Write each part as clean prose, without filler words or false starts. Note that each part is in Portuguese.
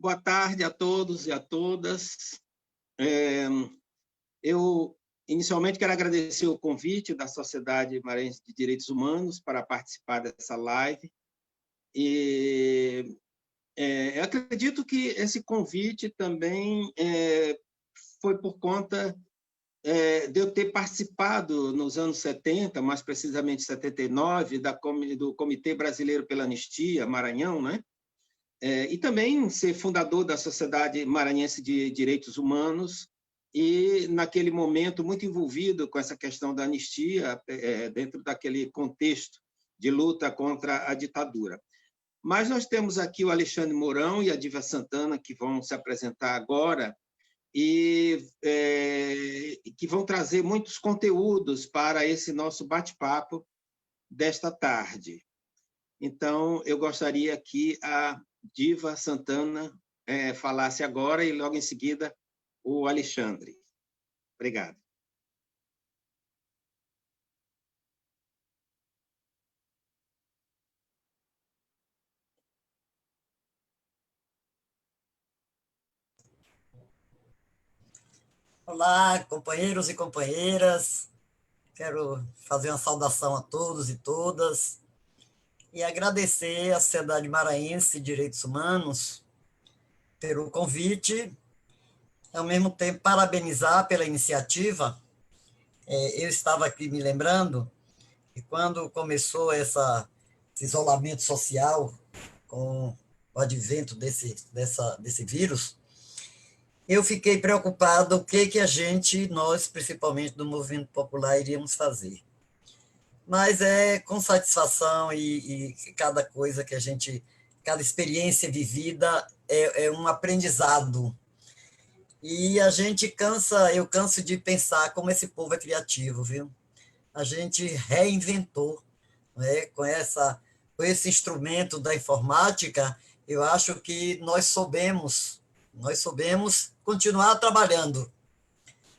Boa tarde a todos e a todas. Eu, inicialmente, quero agradecer o convite da Sociedade Maranhense de Direitos Humanos para participar dessa live. Eu acredito que esse convite também foi por conta de eu ter participado nos anos 70, mais precisamente 79, do Comitê Brasileiro pela Anistia, Maranhão, né? E também ser fundador da Sociedade Maranhense de Direitos Humanos e, naquele momento, muito envolvido com essa questão da anistia dentro daquele contexto de luta contra a ditadura. Mas nós temos aqui o Alexandre Mourão e a Diva Santana, que vão se apresentar agora e que vão trazer muitos conteúdos para esse nosso bate-papo desta tarde. Então, eu gostaria que a Diva Santana falasse agora e, logo em seguida, o Alexandre. Obrigado. Olá, companheiros e companheiras. Quero fazer uma saudação a todos e todas e agradecer à Sociedade Maranhense de Direitos Humanos pelo convite, e, ao mesmo tempo, parabenizar pela iniciativa. Eu estava aqui me lembrando que, quando começou esse isolamento social com o advento desse vírus, eu fiquei preocupado o que nós, principalmente do movimento popular, iríamos fazer. Mas é com satisfação e cada coisa que cada experiência vivida é um aprendizado. E eu canso de pensar como esse povo é criativo, viu? A gente reinventou, né? Com esse instrumento da informática. Eu acho que nós soubemos continuar trabalhando,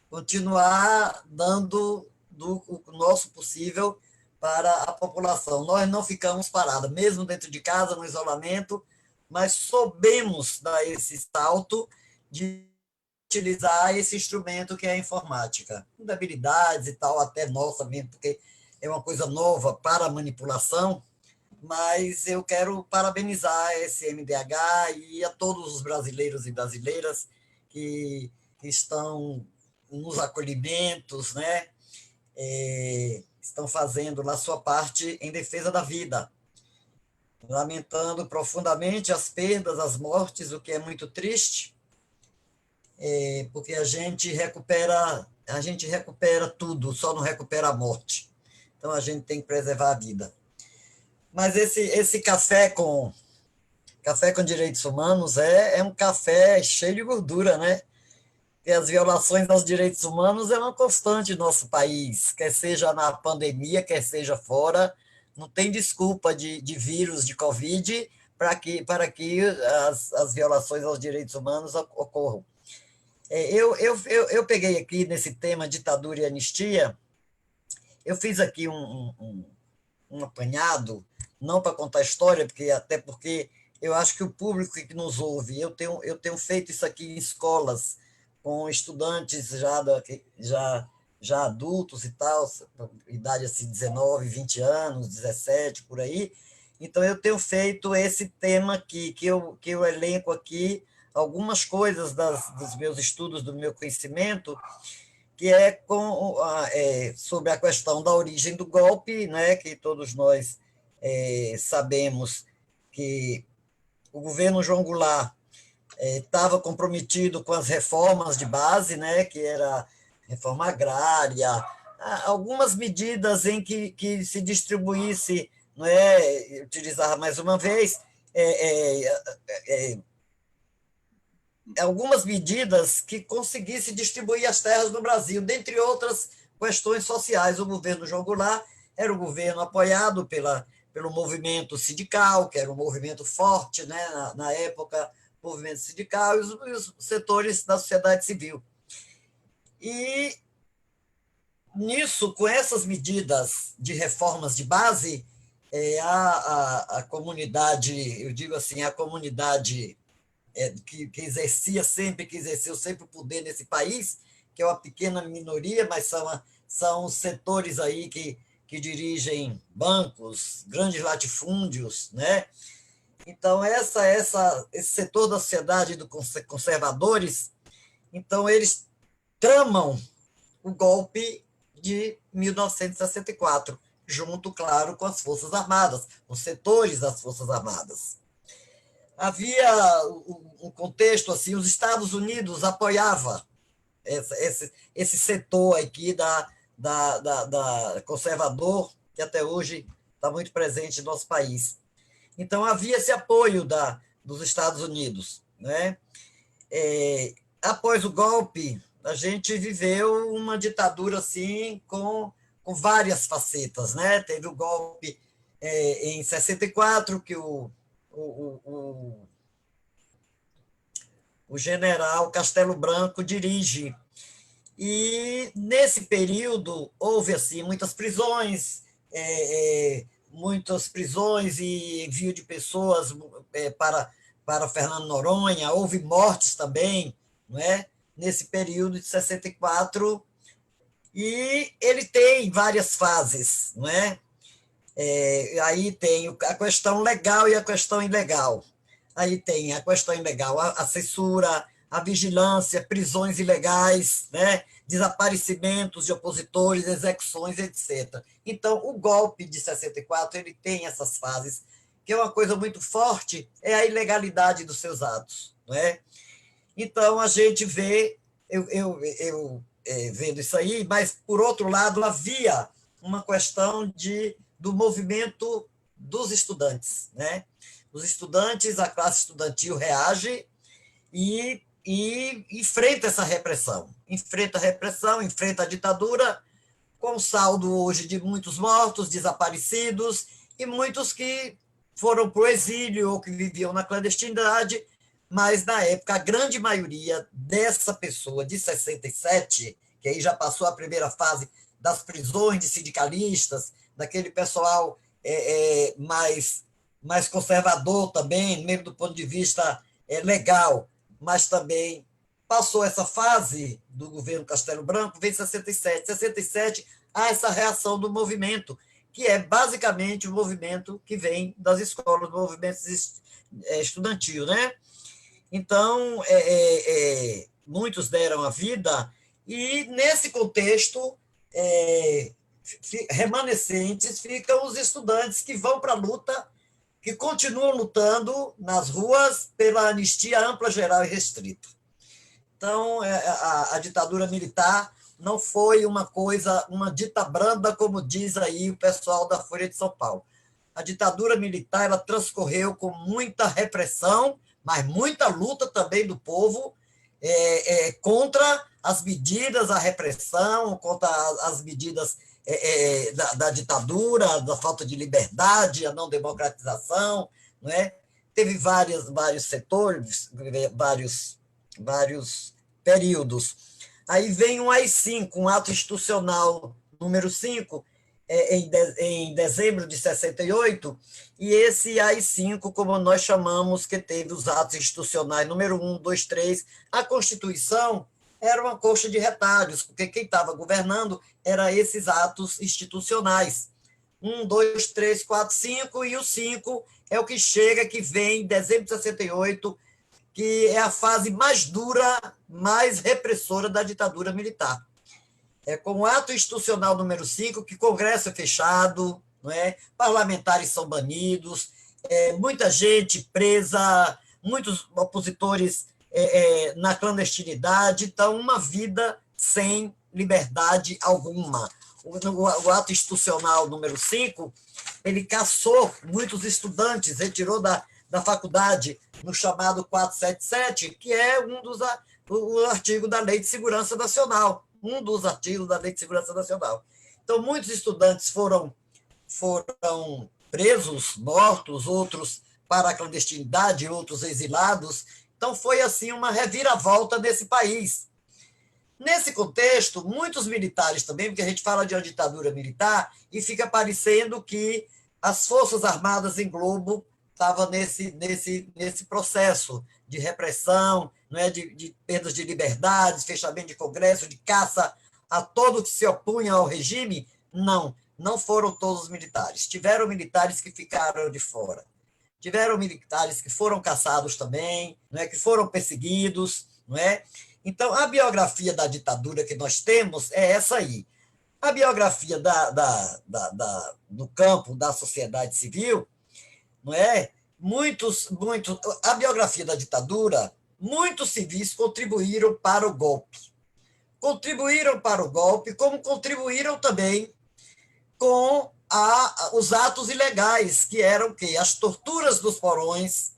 continuar dando o nosso possível para a população. Nós não ficamos parados, mesmo dentro de casa, no isolamento, mas soubemos dar esse salto de utilizar esse instrumento que é a informática, com habilidades e tal, até nossa mesmo, porque é uma coisa nova para a manipulação. Mas eu quero parabenizar a SMDH e a todos os brasileiros e brasileiras que estão nos acolhimentos, né? Estão fazendo a sua parte em defesa da vida, lamentando profundamente as perdas, as mortes, o que é muito triste, porque a gente recupera tudo, só não recupera a morte. Então a gente tem que preservar a vida. Mas esse café com direitos humanos é um café cheio de gordura, né? E as violações aos direitos humanos é uma constante no nosso país, quer seja na pandemia, quer seja fora. Não tem desculpa de vírus, de Covid, para que as violações aos direitos humanos ocorram. Eu peguei aqui nesse tema ditadura e anistia, eu fiz aqui um apanhado, não para contar história, até porque eu acho que o público que nos ouve, eu tenho feito isso aqui em escolas, com estudantes já adultos e tal, idade assim, 19, 20 anos, 17, por aí. Então, eu tenho feito esse tema aqui, que eu elenco aqui algumas coisas dos meus estudos, do meu conhecimento, que sobre a questão da origem do golpe, né, que todos nós sabemos que o governo João Goulart estava comprometido com as reformas de base, né, que era reforma agrária, algumas medidas em que se distribuísse, não é, utilizar mais uma vez, algumas medidas que conseguisse distribuir as terras no Brasil, dentre outras questões sociais. O governo João Goulart era um governo apoiado pelo movimento sindical, que era um movimento forte, né, na época, movimento sindical, e os setores da sociedade civil. E nisso, com essas medidas de reformas de base, a comunidade, eu digo assim, a comunidade que exerceu sempre o poder nesse país, que é uma pequena minoria, mas são setores aí que dirigem bancos, grandes latifúndios, né? Então, esse setor da sociedade dos conservadores, então, eles tramam o golpe de 1964, junto, claro, com as Forças Armadas, os setores das Forças Armadas. Havia um contexto assim, os Estados Unidos apoiava esse setor aqui da conservador, que até hoje está muito presente no nosso país. Então, havia esse apoio dos Estados Unidos. Né? Após o golpe, a gente viveu uma ditadura assim, com várias facetas. Né? Teve o golpe em 64, que o general Castelo Branco dirige. E, nesse período, houve assim, muitas prisões e envio de pessoas para Fernando Noronha, houve mortes também, não é? Nesse período de 64, e ele tem várias fases, não é? Aí tem a questão legal e a questão ilegal. Aí tem a questão ilegal, a censura, a vigilância, prisões ilegais, né? Desaparecimentos de opositores, execuções, etc. Então, o golpe de 64 ele tem essas fases, que é uma coisa muito forte, é a ilegalidade dos seus atos. Não é? Então, a gente vê, eu vendo isso aí, mas, por outro lado, havia uma questão do movimento dos estudantes. Né? Os estudantes, a classe estudantil reage e enfrenta essa repressão. Enfrenta a repressão, enfrenta a ditadura, com saldo hoje de muitos mortos, desaparecidos, e muitos que foram para o exílio ou que viviam na clandestinidade, mas, na época, a grande maioria dessa pessoa de 67, que aí já passou a primeira fase das prisões de sindicalistas, daquele pessoal mais conservador também, mesmo do ponto de vista legal, mas também passou essa fase do governo Castelo Branco, veio 67. 67 há essa reação do movimento, que é basicamente o movimento que vem das escolas, do movimento estudantil. Né? Então, muitos deram a vida, e, nesse contexto, remanescentes ficam os estudantes que vão para a luta, que continuam lutando nas ruas pela anistia ampla, geral e restrita. Então, a ditadura militar não foi uma dita branda, como diz aí o pessoal da Folha de São Paulo. A ditadura militar ela transcorreu com muita repressão, mas muita luta também do povo contra as medidas, a repressão, contra as medidas da ditadura, da falta de liberdade, a não democratização. Não é? Teve vários setores, vários períodos. Aí vem um AI-5, um ato institucional número 5, em dezembro de 68, e esse AI-5, como nós chamamos, que teve os atos institucionais número 1, 2, 3, a Constituição era uma coxa de retalhos, porque quem estava governando eram esses atos institucionais. 1, 2, 3, 4, 5, e o 5 é o que chega, que vem em dezembro de 68, que é a fase mais dura, mais repressora da ditadura militar. Com o ato institucional número 5, que Congresso é fechado, não é? Parlamentares são banidos, muita gente presa, muitos opositores na clandestinidade, então uma vida sem liberdade alguma. O ato institucional número 5, ele caçou muitos estudantes, retirou da faculdade no chamado 477, que é o artigo da Lei de Segurança Nacional, um dos artigos da Lei de Segurança Nacional. Então, muitos estudantes foram presos, mortos, outros para a clandestinidade, outros exilados. Então, foi assim uma reviravolta nesse país. Nesse contexto, muitos militares também, porque a gente fala de uma ditadura militar e fica parecendo que as Forças Armadas em globo estava nesse processo de repressão, não é, de perdas de liberdades, fechamento de congresso, de caça a todo que se opunha ao regime. Não foram todos os militares. Tiveram militares que ficaram de fora. Tiveram militares que foram caçados também, não é, que foram perseguidos, não é? Então, a biografia da ditadura que nós temos é essa aí. A biografia do campo da sociedade civil, não é? A biografia da ditadura, muitos civis contribuíram para o golpe. Contribuíram para o golpe, como contribuíram também com os atos ilegais, que eram o quê? As torturas dos porões,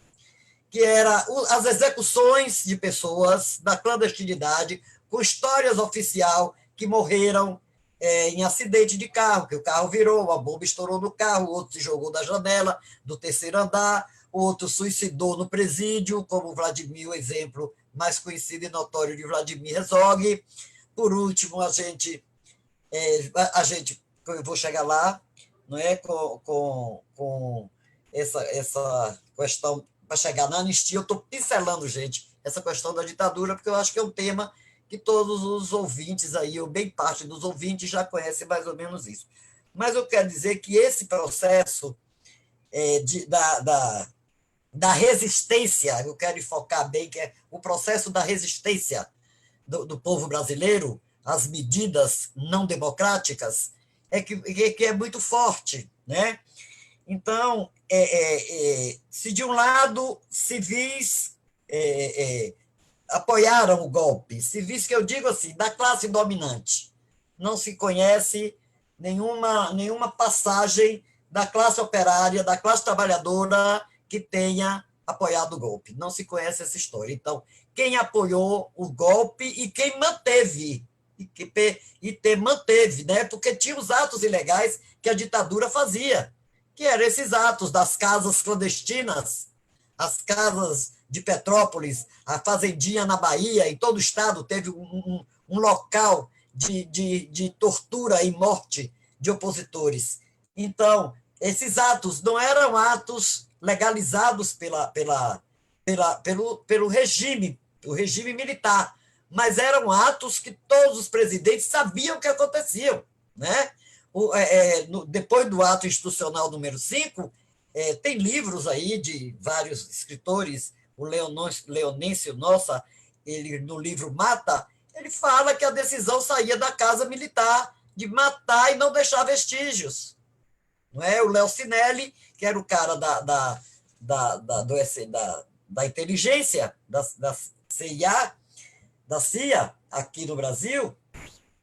que eram as execuções de pessoas da clandestinidade, com histórias oficial que morreram em acidente de carro, que o carro virou, a bomba estourou no carro, o outro se jogou da janela do terceiro andar, o outro suicidou no presídio, como Vladimir, o exemplo mais conhecido e notório de Vladimir Herzog. Por último, a gente eu vou chegar lá, não é, com essa questão, para chegar na anistia, eu estou pincelando, gente, essa questão da ditadura, porque eu acho que é um tema que todos os ouvintes aí, ou bem parte dos ouvintes, já conhecem mais ou menos isso. Mas eu quero dizer que esse processo da resistência, eu quero enfocar bem, que é o processo da resistência do povo brasileiro às medidas não democráticas, que é muito forte, né? Então, se de um lado civis apoiaram o golpe, civis que eu digo assim, da classe dominante, não se conhece nenhuma passagem da classe operária, da classe trabalhadora que tenha apoiado o golpe. Não se conhece essa história. Então, quem apoiou o golpe e quem manteve, manteve, né? Porque tinha os atos ilegais que a ditadura fazia, que eram esses atos das casas clandestinas, as casas de Petrópolis, a fazendinha na Bahia, em todo o estado teve um local de tortura e morte de opositores. Então, esses atos não eram atos legalizados pelo regime, o regime militar, mas eram atos que todos os presidentes sabiam que aconteciam, né? Depois do ato institucional número 5, tem livros aí de vários escritores, o Leonêncio Nossa, ele, no livro Mata, ele fala que a decisão saía da casa militar, de matar e não deixar vestígios. Não é? O Léo Sinelli, que era o cara da inteligência, da CIA, da CIA, aqui no Brasil,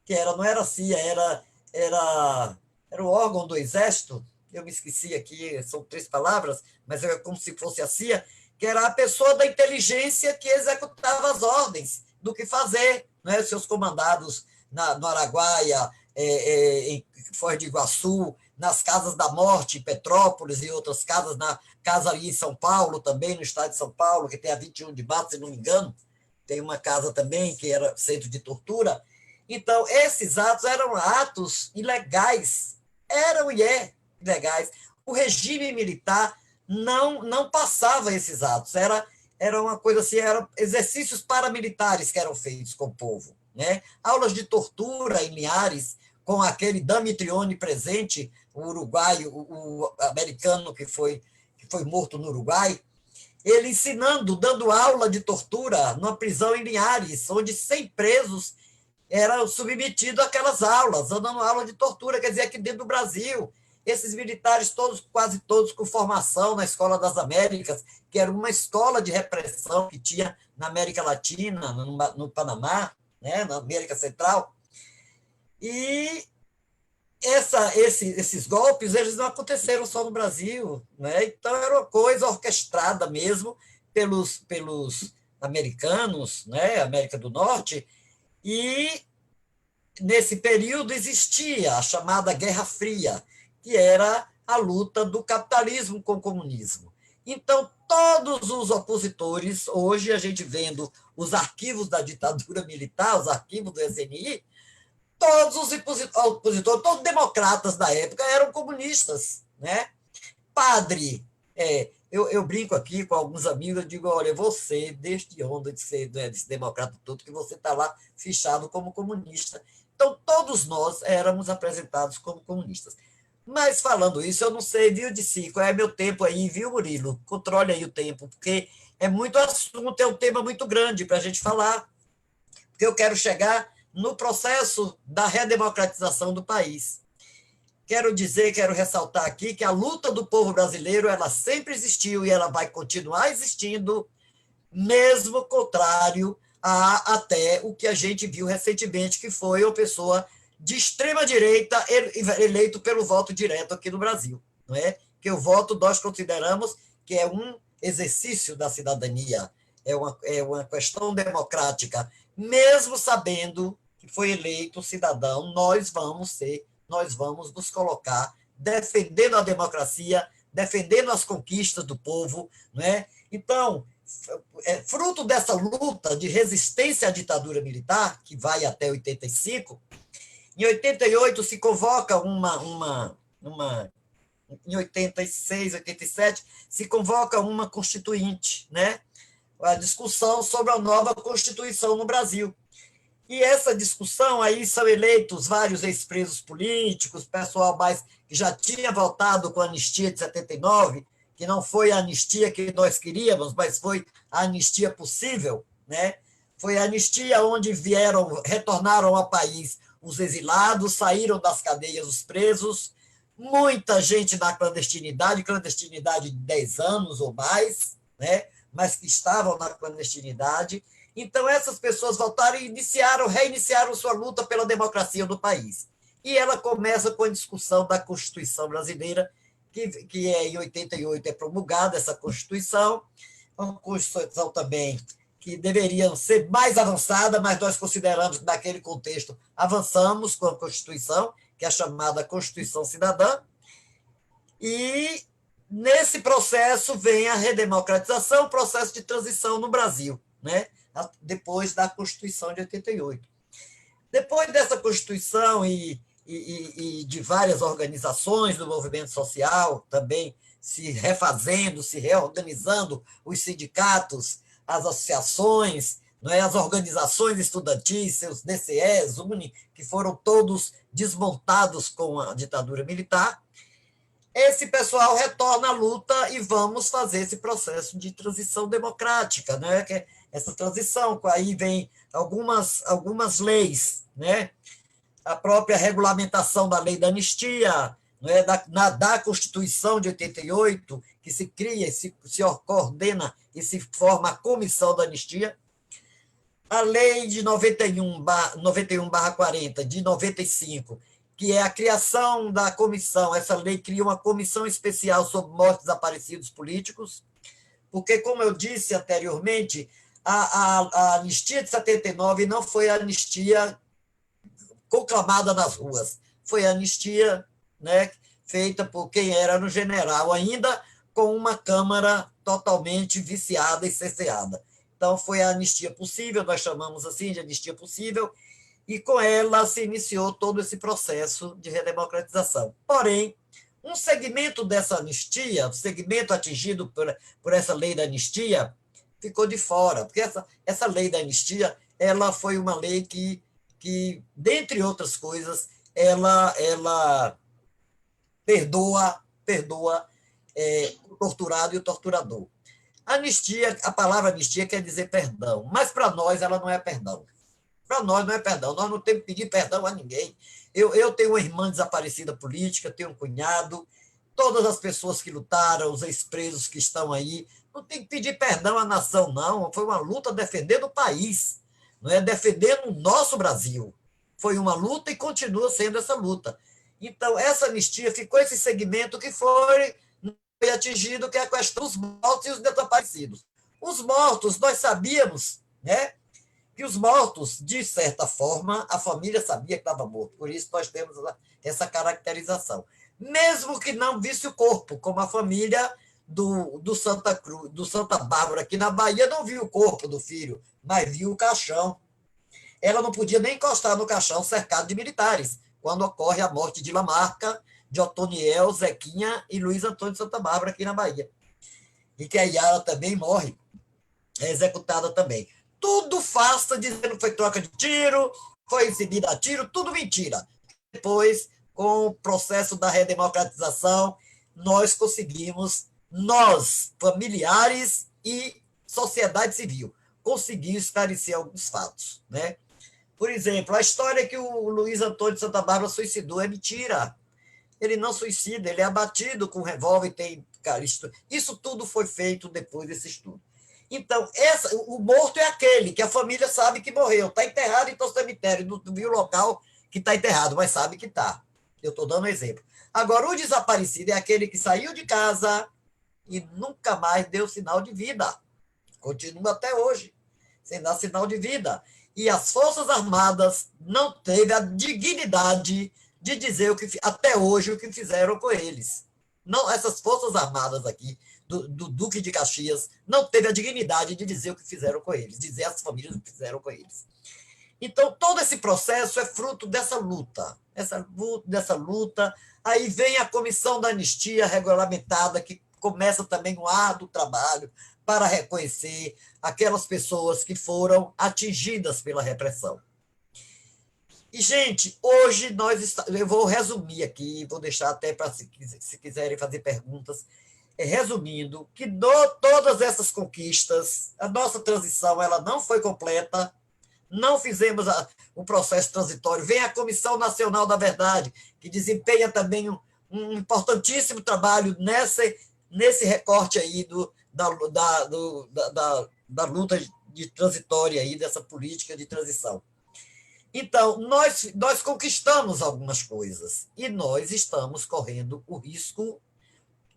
que não era CIA, era o órgão do Exército, eu me esqueci aqui, são 3 palavras, mas é como se fosse a CIA, que era a pessoa da inteligência que executava as ordens do que fazer, né? Seus comandados no Araguaia, em Foz do Iguaçu, nas Casas da Morte, em Petrópolis e outras casas, na casa ali em São Paulo, também no estado de São Paulo, que tem a 21 de março, se não me engano, tem uma casa também que era centro de tortura. Então, esses atos eram atos ilegais, eram e ilegais. O regime militar não passava esses atos, era uma coisa assim, eram exercícios paramilitares que eram feitos com o povo, né? Aulas de tortura em Linhares, com aquele Damitrione presente, o uruguaio, o americano que foi morto no Uruguai, ele ensinando, dando aula de tortura numa prisão em Linhares, onde 100 presos eram submetidos àquelas aulas, dando aula de tortura, quer dizer, aqui dentro do Brasil. Esses militares, quase todos com formação na Escola das Américas, que era uma escola de repressão que tinha na América Latina, no Panamá, né, na América Central. E esses golpes, eles não aconteceram só no Brasil, né? Então era uma coisa orquestrada mesmo pelos americanos, né? América do Norte, e nesse período existia a chamada Guerra Fria, que era a luta do capitalismo com o comunismo. Então, todos os opositores, hoje a gente vendo os arquivos da ditadura militar, os arquivos do SNI, todos os opositores, todos os democratas da época eram comunistas, né? Padre, eu brinco aqui com alguns amigos, eu digo, olha, você, desde onda de ser, né, desse democrata todo, que você está lá fichado como comunista. Então, todos nós éramos apresentados como comunistas. Mas, falando isso, eu não sei, viu, de si, qual é meu tempo aí, viu, Murilo? Controle aí o tempo, porque é muito assunto, é um tema muito grande para a gente falar, porque eu quero chegar no processo da redemocratização do país. Quero dizer, quero ressaltar aqui que a luta do povo brasileiro, ela sempre existiu e ela vai continuar existindo, mesmo contrário a até o que a gente viu recentemente, que foi uma pessoa de extrema direita eleito pelo voto direto aqui no Brasil, não é? Que o voto nós consideramos que é um exercício da cidadania, é uma questão democrática, mesmo sabendo que foi eleito cidadão, nós vamos nos colocar defendendo a democracia, defendendo as conquistas do povo, não é? Então, fruto dessa luta de resistência à ditadura militar, que vai até 85, em 88 se convoca em 86, 87, se convoca uma constituinte, né? A discussão sobre a nova Constituição no Brasil. E essa discussão aí são eleitos vários ex-presos políticos, pessoal mais que já tinha votado com a anistia de 79, que não foi a anistia que nós queríamos, mas foi a anistia possível, né? Foi a anistia onde retornaram ao país os exilados, saíram das cadeias os presos, muita gente na clandestinidade de 10 anos ou mais, né? Mas que estavam na clandestinidade. Então, essas pessoas voltaram e reiniciaram sua luta pela democracia do país. E ela começa com a discussão da Constituição brasileira, que em 88 é promulgada essa Constituição, uma Constituição também que deveria ser mais avançada, mas nós consideramos que, naquele contexto, avançamos com a Constituição, que é a chamada Constituição Cidadã, e nesse processo vem a redemocratização, o processo de transição no Brasil, né? Depois da Constituição de 88. Depois dessa Constituição e de várias organizações do movimento social também se refazendo, se reorganizando, os sindicatos, as associações, não é? As organizações estudantis, seus DCEs, UNE, que foram todos desmontados com a ditadura militar, esse pessoal retorna à luta e vamos fazer esse processo de transição democrática, né? Que é essa transição, aí vem algumas leis, né? A própria regulamentação da lei da anistia, né? Da Constituição de 88, que se cria, se coordena e se forma a Comissão da Anistia, a lei de 91/40, de 95, que é a criação da comissão. Essa lei cria uma comissão especial sobre mortos desaparecidos políticos, porque, como eu disse anteriormente, a anistia de 79 não foi a anistia conclamada nas ruas, foi a anistia, né, feita por quem era no general, ainda com uma Câmara totalmente viciada e cerceada. Então, foi a anistia possível, nós chamamos assim de anistia possível, e com ela se iniciou todo esse processo de redemocratização. Porém, um segmento dessa anistia, o segmento atingido por essa lei da anistia, ficou de fora, porque essa lei da anistia ela foi uma lei que dentre outras coisas, ela perdoa o torturado e o torturador. Anistia, a palavra anistia quer dizer perdão, mas para nós ela não é perdão. Para nós não é perdão, nós não temos que pedir perdão a ninguém. Eu tenho uma irmã desaparecida política, tenho um cunhado, todas as pessoas que lutaram, os ex-presos que estão aí, não tem que pedir perdão à nação, não. Foi uma luta defendendo o país, não é? Defendendo o nosso Brasil. Foi uma luta e continua sendo essa luta. Então, essa anistia ficou esse segmento que foi atingido, que é a questão dos mortos e os desaparecidos. Os mortos, nós sabíamos, né, que os mortos, de certa forma, a família sabia que estava morto. Por isso, nós temos essa caracterização. Mesmo que não visse o corpo, como a família do Santa Bárbara, aqui na Bahia, não viu o corpo do filho, mas viu o caixão. Ela não podia nem encostar no caixão cercado de militares, quando ocorre a morte de Lamarca, de Otoniel, Zequinha e Luiz Antônio de Santa Bárbara, aqui na Bahia. e que a Yara também morre, é executada também. Tudo farsa, dizendo que foi troca de tiro, foi exibida a tiro, tudo mentira. Depois, com o processo da redemocratização, nós conseguimos, nós, familiares e sociedade civil, conseguimos esclarecer alguns fatos, né? Por exemplo, a história que o Luiz Antônio de Santa Bárbara suicidou é mentira. Ele não suicida, ele é abatido com um revólver e tem. Cara, isso tudo foi feito depois desse estudo. Então, o morto é aquele que a família sabe que morreu, está enterrado em seu cemitério, não viu o local que está enterrado, mas sabe que está. Eu estou dando um exemplo. Agora, o desaparecido é aquele que saiu de casa e nunca mais deu sinal de vida. Continua até hoje, sem dar sinal de vida. E as Forças Armadas não teve a dignidade de dizer até hoje o que fizeram com eles. Não, essas Forças Armadas aqui, do Duque de Caxias, não teve a dignidade de dizer o que fizeram com eles, dizer às famílias o que fizeram com eles. Então, todo esse processo é fruto dessa luta. Dessa luta. Aí vem a Comissão da Anistia Regulamentada, que começa também um árduo trabalho para reconhecer aquelas pessoas que foram atingidas pela repressão. E, gente, hoje eu vou resumir aqui, vou deixar até para se quiserem fazer perguntas, resumindo, que todas essas conquistas, a nossa transição ela não foi completa, não fizemos o processo transitório. Vem a Comissão Nacional da Verdade, que desempenha também um importantíssimo trabalho nesse recorte aí da luta de transitória aí, dessa política de transição. Então, nós conquistamos algumas coisas e nós estamos correndo o risco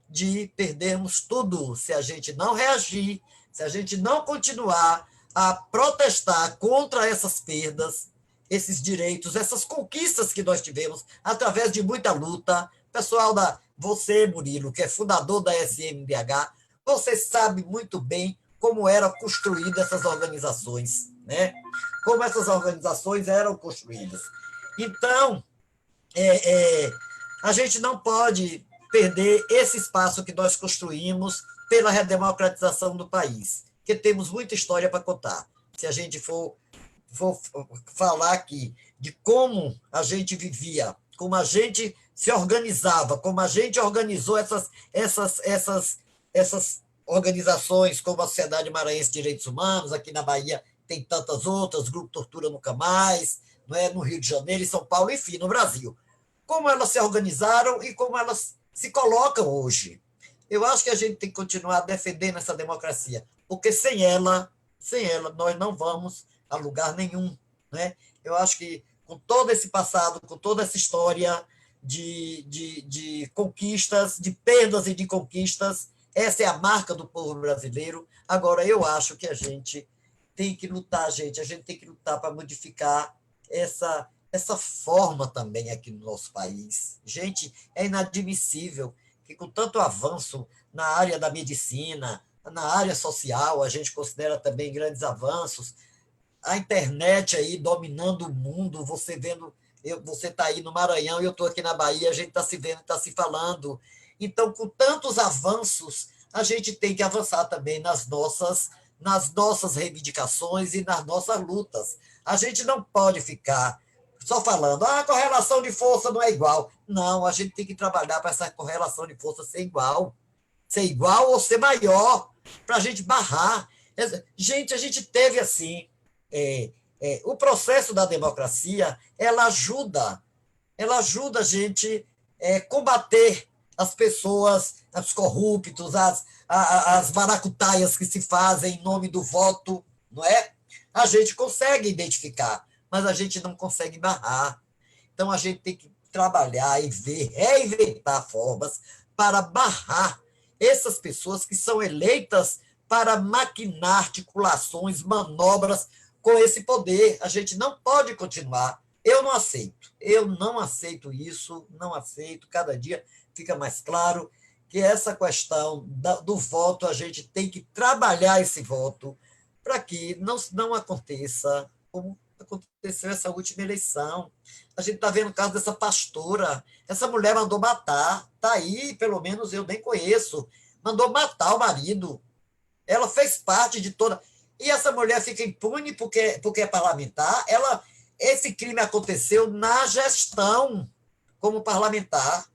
de perdermos tudo se a gente não reagir, se a gente não continuar a protestar contra essas perdas, esses direitos, essas conquistas que nós tivemos através de muita luta. Pessoal, você, Murilo, que é fundador da SMDH, você sabe muito bem como eram construídas essas organizações, né? Como essas organizações eram construídas. Então, a gente não pode perder esse espaço que nós construímos pela redemocratização do país, porque temos muita história para contar. Se a gente for falar aqui de como a gente vivia, como a gente se organizava, como a gente organizou essas organizações, como a Sociedade Maranhense de Direitos Humanos, aqui na Bahia tem tantas outras, Grupo Tortura Nunca Mais, não é? No Rio de Janeiro, em São Paulo, enfim, no Brasil. Como elas se organizaram e como elas se colocam hoje. Eu acho que a gente tem que continuar defendendo essa democracia, porque sem ela, nós não vamos a lugar nenhum. Né? Eu acho que com todo esse passado, com toda essa história de conquistas, de perdas e de conquistas, essa é a marca do povo brasileiro. Agora, eu acho que a gente tem que lutar, a gente tem que lutar para modificar essa forma também aqui no nosso país. Gente, é inadmissível que com tanto avanço na área da medicina, na área social, a gente considera também grandes avanços, a internet aí dominando o mundo, você vendo, você está aí no Maranhão e eu estou aqui na Bahia, a gente está se vendo, está se falando. Então, com tantos avanços, a gente tem que avançar também nas nossas reivindicações e nas nossas lutas. A gente não pode ficar só falando, a correlação de força não é igual. Não, a gente tem que trabalhar para essa correlação de força ser igual. Ser igual ou ser maior, para a gente barrar. Gente, a gente teve assim, o processo da democracia, ela ajuda a gente combater as pessoas, os corruptos, as maracutaias que se fazem em nome do voto, não é? A gente consegue identificar, mas a gente não consegue barrar. Então, a gente tem que trabalhar e reinventar formas para barrar essas pessoas que são eleitas para maquinar articulações, manobras com esse poder. A gente não pode continuar. Eu não aceito isso, não aceito. Cada dia fica mais claro que essa questão do voto, a gente tem que trabalhar esse voto para que não aconteça como aconteceu essa última eleição. A gente está vendo o caso dessa pastora. Essa mulher mandou matar. Está aí, pelo menos eu nem conheço, mandou matar o marido. Ela fez parte de toda... E essa mulher fica impune porque é parlamentar. Esse crime aconteceu na gestão como parlamentar,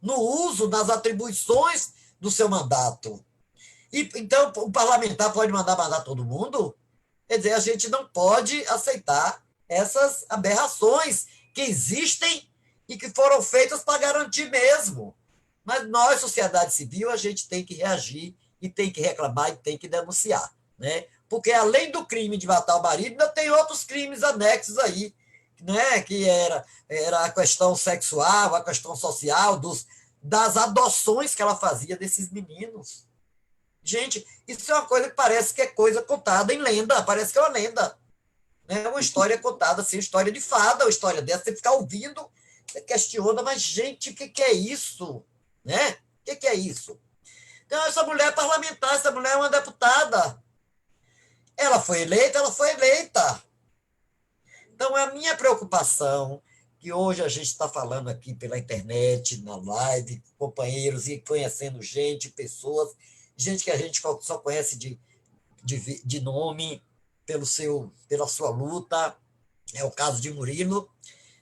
no uso das atribuições do seu mandato. Então, o parlamentar pode mandar matar todo mundo? Quer dizer, a gente não pode aceitar essas aberrações que existem e que foram feitas para garantir mesmo. Mas nós, sociedade civil, a gente tem que reagir e tem que reclamar e tem que denunciar, né? Porque além do crime de matar o marido, ainda tem outros crimes anexos aí, né? Que era a questão sexual, a questão social, das adoções que ela fazia desses meninos. Gente, isso é uma coisa que parece que é coisa contada em lenda, parece que é uma lenda. É uma história contada assim, história de fada, uma história dessa, você ficar ouvindo, você questiona, mas, gente, o que é isso? Né? O que é isso? Então, essa mulher é parlamentar, essa mulher é uma deputada. Ela foi eleita, ela foi eleita. Então, a minha preocupação, que hoje a gente está falando aqui pela internet, na live, companheiros, e conhecendo gente, pessoas, gente que a gente só conhece de nome, pela sua luta, é o caso de Murilo,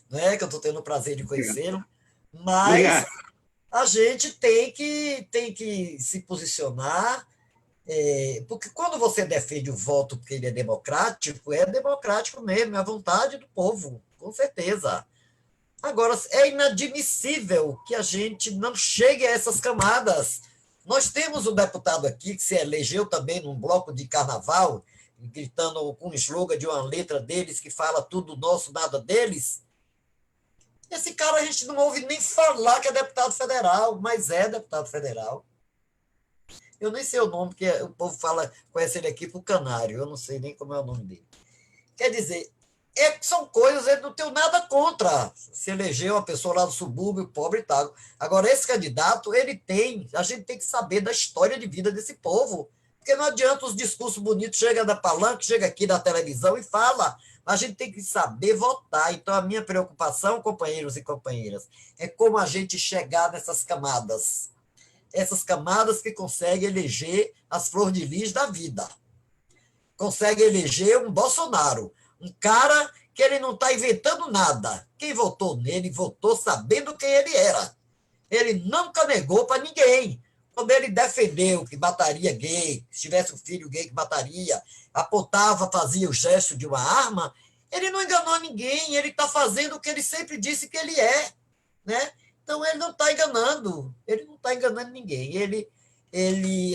né, que eu estou tendo o prazer de conhecê-lo, mas a gente tem que se posicionar, porque quando você defende o voto porque ele é democrático mesmo, é a vontade do povo, com certeza. Agora, é inadmissível que a gente não chegue a essas camadas. Nós temos um deputado aqui que se elegeu também num bloco de carnaval, gritando com o slogan de uma letra deles que fala tudo nosso, nada deles. Esse cara a gente não ouve nem falar que é deputado federal, mas é deputado federal. Eu nem sei o nome, porque o povo conhece ele aqui por Canário, eu não sei nem como é o nome dele. Quer dizer, são coisas, eu não tenho nada contra se eleger uma pessoa lá do subúrbio, pobre e tal. Agora, esse candidato, a gente tem que saber da história de vida desse povo, porque não adianta os discursos bonitos, chega da palanque, chega aqui da televisão e fala, a gente tem que saber votar. Então, a minha preocupação, companheiros e companheiras, é como a gente chegar nessas camadas, essas camadas que conseguem eleger as flores de lis da vida, conseguem eleger um Bolsonaro, um cara que ele não está inventando nada. Quem votou nele, votou sabendo quem ele era. Ele nunca negou para ninguém. Quando ele defendeu que mataria gay, se tivesse um filho gay que mataria, apontava, fazia o gesto de uma arma, ele não enganou ninguém, ele está fazendo o que ele sempre disse que ele é. Né? Então, ele não está enganando ninguém.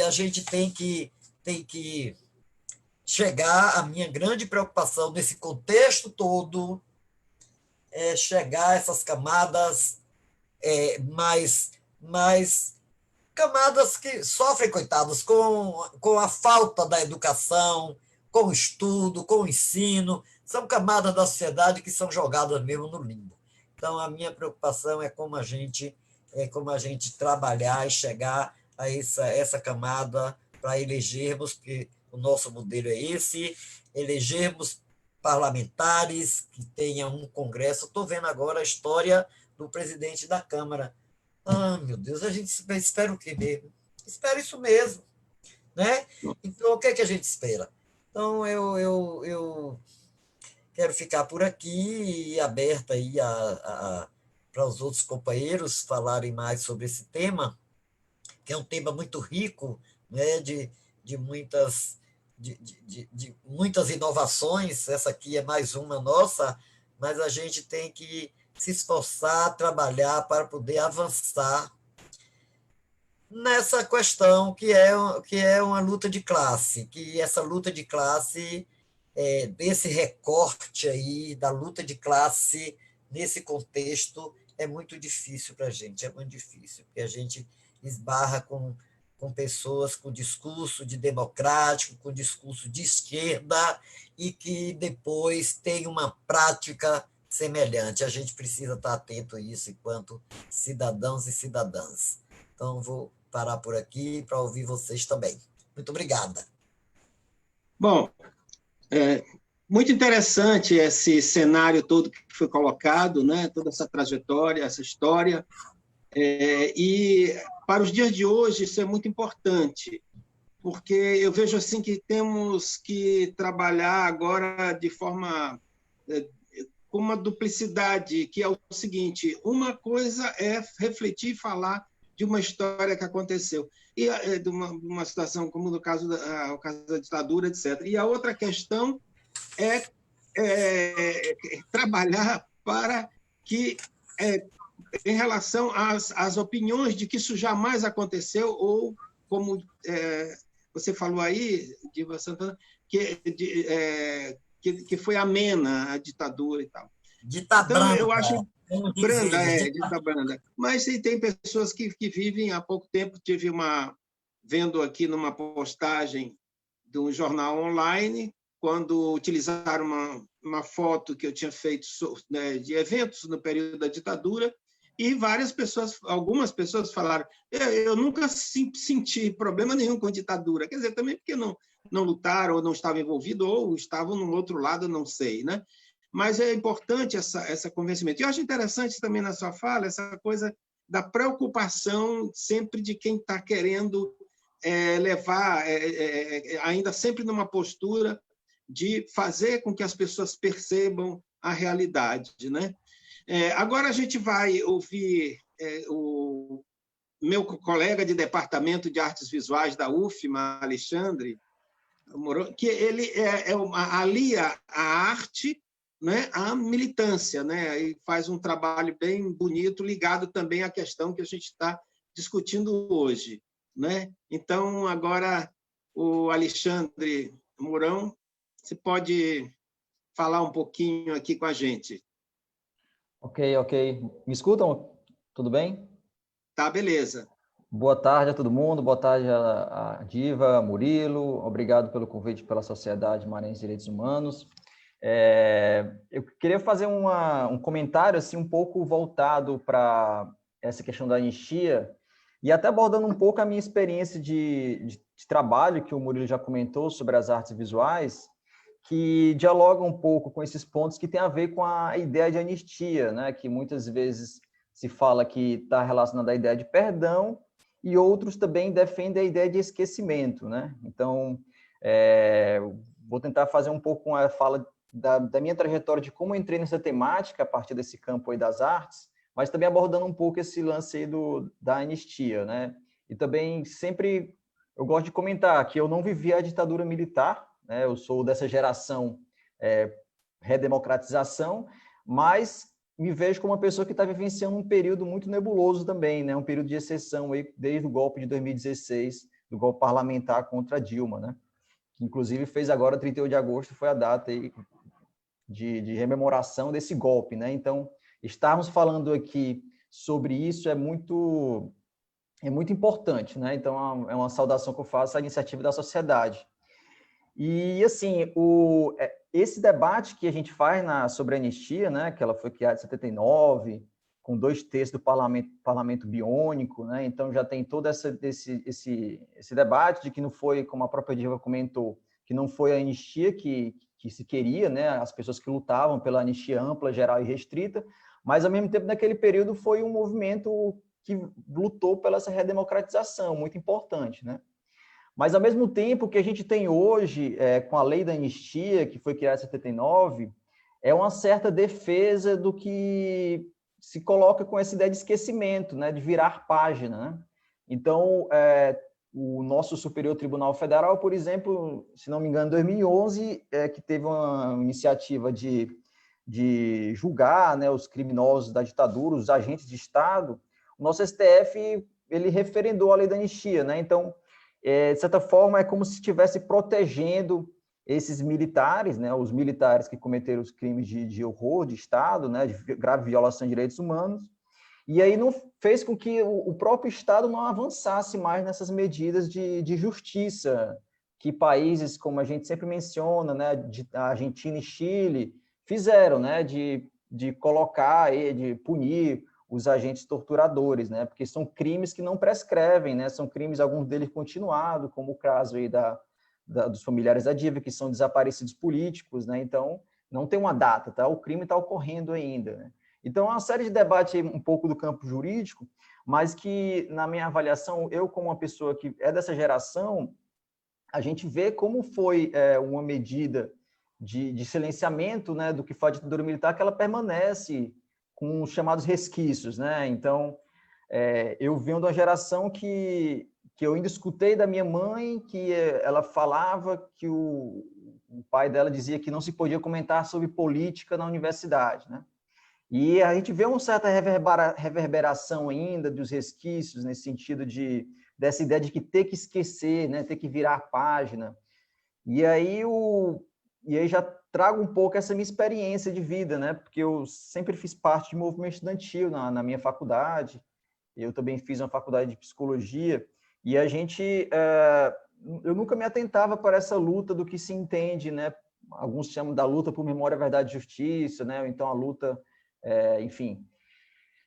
A gente tem que chegar, a minha grande preocupação nesse contexto todo é chegar a essas camadas mais camadas que sofrem, coitados, com a falta da educação, com o estudo, com o ensino, são camadas da sociedade que são jogadas mesmo no limbo. Então, a minha preocupação é como a gente trabalhar e chegar a essa camada para elegermos, porque o nosso modelo é esse, elegermos parlamentares que tenham um congresso. Estou vendo agora a história do presidente da Câmara. Ah, meu Deus, a gente espera o quê mesmo? Espera isso mesmo. Né? Então, o que é que a gente espera? Então, eu quero ficar por aqui e aberta aí para os outros companheiros falarem mais sobre esse tema, que é um tema muito rico, né, de muitas inovações. Essa aqui é mais uma nossa, mas a gente tem que se esforçar, trabalhar para poder avançar nessa questão que é uma luta de classe, que essa luta de classe, desse recorte aí da luta de classe nesse contexto, é muito difícil para a gente, é muito difícil, porque a gente esbarra com pessoas com discurso de democrático, com discurso de esquerda, e que depois tem uma prática semelhante. A gente precisa estar atento a isso enquanto cidadãos e cidadãs. Então, vou parar por aqui para ouvir vocês também. Muito obrigada. Bom, muito interessante esse cenário todo que foi colocado, né? Toda essa trajetória, essa história. E para os dias de hoje, isso é muito importante, porque eu vejo assim que temos que trabalhar agora de forma com uma duplicidade, que é o seguinte: uma coisa é refletir e falar de uma história que aconteceu, e de uma situação como no caso o caso da ditadura, etc. E a outra questão é, trabalhar para que, em relação às opiniões de que isso jamais aconteceu, ou como você falou aí, Diva Santana, que foi amena a ditadura e tal. Dita Então, branda, eu acho como dizem branda, eles. dita branda. Mas tem pessoas que vivem, há pouco tempo, vendo aqui numa postagem de um jornal online, quando utilizaram uma foto que eu tinha feito, né, de eventos no período da ditadura, e algumas pessoas falaram: eu nunca senti problema nenhum com a ditadura. Quer dizer, também porque não lutaram, ou não estavam envolvidos, ou estavam no outro lado, não sei, né? Mas é importante essa convencimento. E eu acho interessante também na sua fala essa coisa da preocupação sempre de quem está querendo levar, ainda sempre numa postura de fazer com que as pessoas percebam a realidade, né? Agora a gente vai ouvir o meu colega de departamento de artes visuais da UFMA, Alexandre, que ele alia a arte, né, à militância, né, e faz um trabalho bem bonito ligado também à questão que a gente está discutindo hoje, né? Então, agora, o Alexandre Mourão, você pode falar um pouquinho aqui com a gente. Ok. Me escutam? Tudo bem? Tá, beleza. Boa tarde a todo mundo, boa tarde a Diva, Murilo, obrigado pelo convite pela Sociedade Maranhense de Direitos Humanos. Eu queria fazer um comentário assim, um pouco voltado para essa questão da anistia e até abordando um pouco a minha experiência de trabalho, que o Murilo já comentou sobre as artes visuais, que dialoga um pouco com esses pontos que tem a ver com a ideia de anistia, né? Que muitas vezes se fala que está relacionada à ideia de perdão, e outros também defendem a ideia de esquecimento, né? Então, vou tentar fazer um pouco com a fala da minha trajetória de como eu entrei nessa temática a partir desse campo aí das artes, mas também abordando um pouco esse lance aí da anistia, né? E também sempre eu gosto de comentar que eu não vivi a ditadura militar, né? Eu sou dessa geração redemocratização, mas me vejo como uma pessoa que está vivenciando um período muito nebuloso também, né? Um período de exceção aí, desde o golpe de 2016, do golpe parlamentar contra Dilma, né? Que inclusive fez agora, 31 de agosto, foi a data aí de rememoração desse golpe, né? Então, estarmos falando aqui sobre isso é muito importante, né? Então, é uma saudação que eu faço à iniciativa da sociedade. E, assim, esse debate que a gente faz sobre a anistia, né, que ela foi criada em 79, com 2/3 do parlamento biônico, né, então já tem todo esse debate de que não foi, como a própria Diva comentou, que não foi a anistia que se queria, né, as pessoas que lutavam pela anistia ampla, geral e restrita, mas, ao mesmo tempo, naquele período foi um movimento que lutou pela essa redemocratização, muito importante, né? Mas, ao mesmo tempo, o que a gente tem hoje, com a lei da anistia, que foi criada em 79, é uma certa defesa do que se coloca com essa ideia de esquecimento, né, de virar página, né? Então, o nosso Superior Tribunal Federal, por exemplo, se não me engano, em 2011, que teve uma iniciativa de julgar, né, os criminosos da ditadura, os agentes de Estado, o nosso STF ele referendou a lei da anistia, né? Então, de certa forma, é como se estivesse protegendo esses militares, né, os militares que cometeram os crimes de horror de Estado, né, de grave violação de direitos humanos, e aí não fez com que o próprio Estado não avançasse mais nessas medidas de justiça, que países, como a gente sempre menciona, né, de Argentina e Chile, fizeram, né, de colocar, de punir os agentes torturadores, né? Porque são crimes que não prescrevem, né? São crimes, alguns deles continuados, como o caso aí dos familiares da Diva, que são desaparecidos políticos, né? Então, não tem uma data, tá? O crime está ocorrendo ainda, né? Então, é uma série de debates um pouco do campo jurídico, mas que, na minha avaliação, eu como uma pessoa que é dessa geração, a gente vê como foi uma medida de silenciamento, né, do que foi a ditadura militar, que ela permanece com os chamados resquícios, né? Então, eu venho de uma geração que eu ainda escutei da minha mãe, que ela falava que o pai dela dizia que não se podia comentar sobre política na universidade, né? E a gente vê uma certa reverberação ainda dos resquícios, nesse sentido dessa ideia de que ter que esquecer, né, ter que virar a página. E aí já trago um pouco essa minha experiência de vida, né, porque eu sempre fiz parte de movimento estudantil na minha faculdade, eu também fiz uma faculdade de psicologia, e eu nunca me atentava para essa luta do que se entende, né, alguns chamam da luta por memória, verdade e justiça, né, ou então a luta, enfim.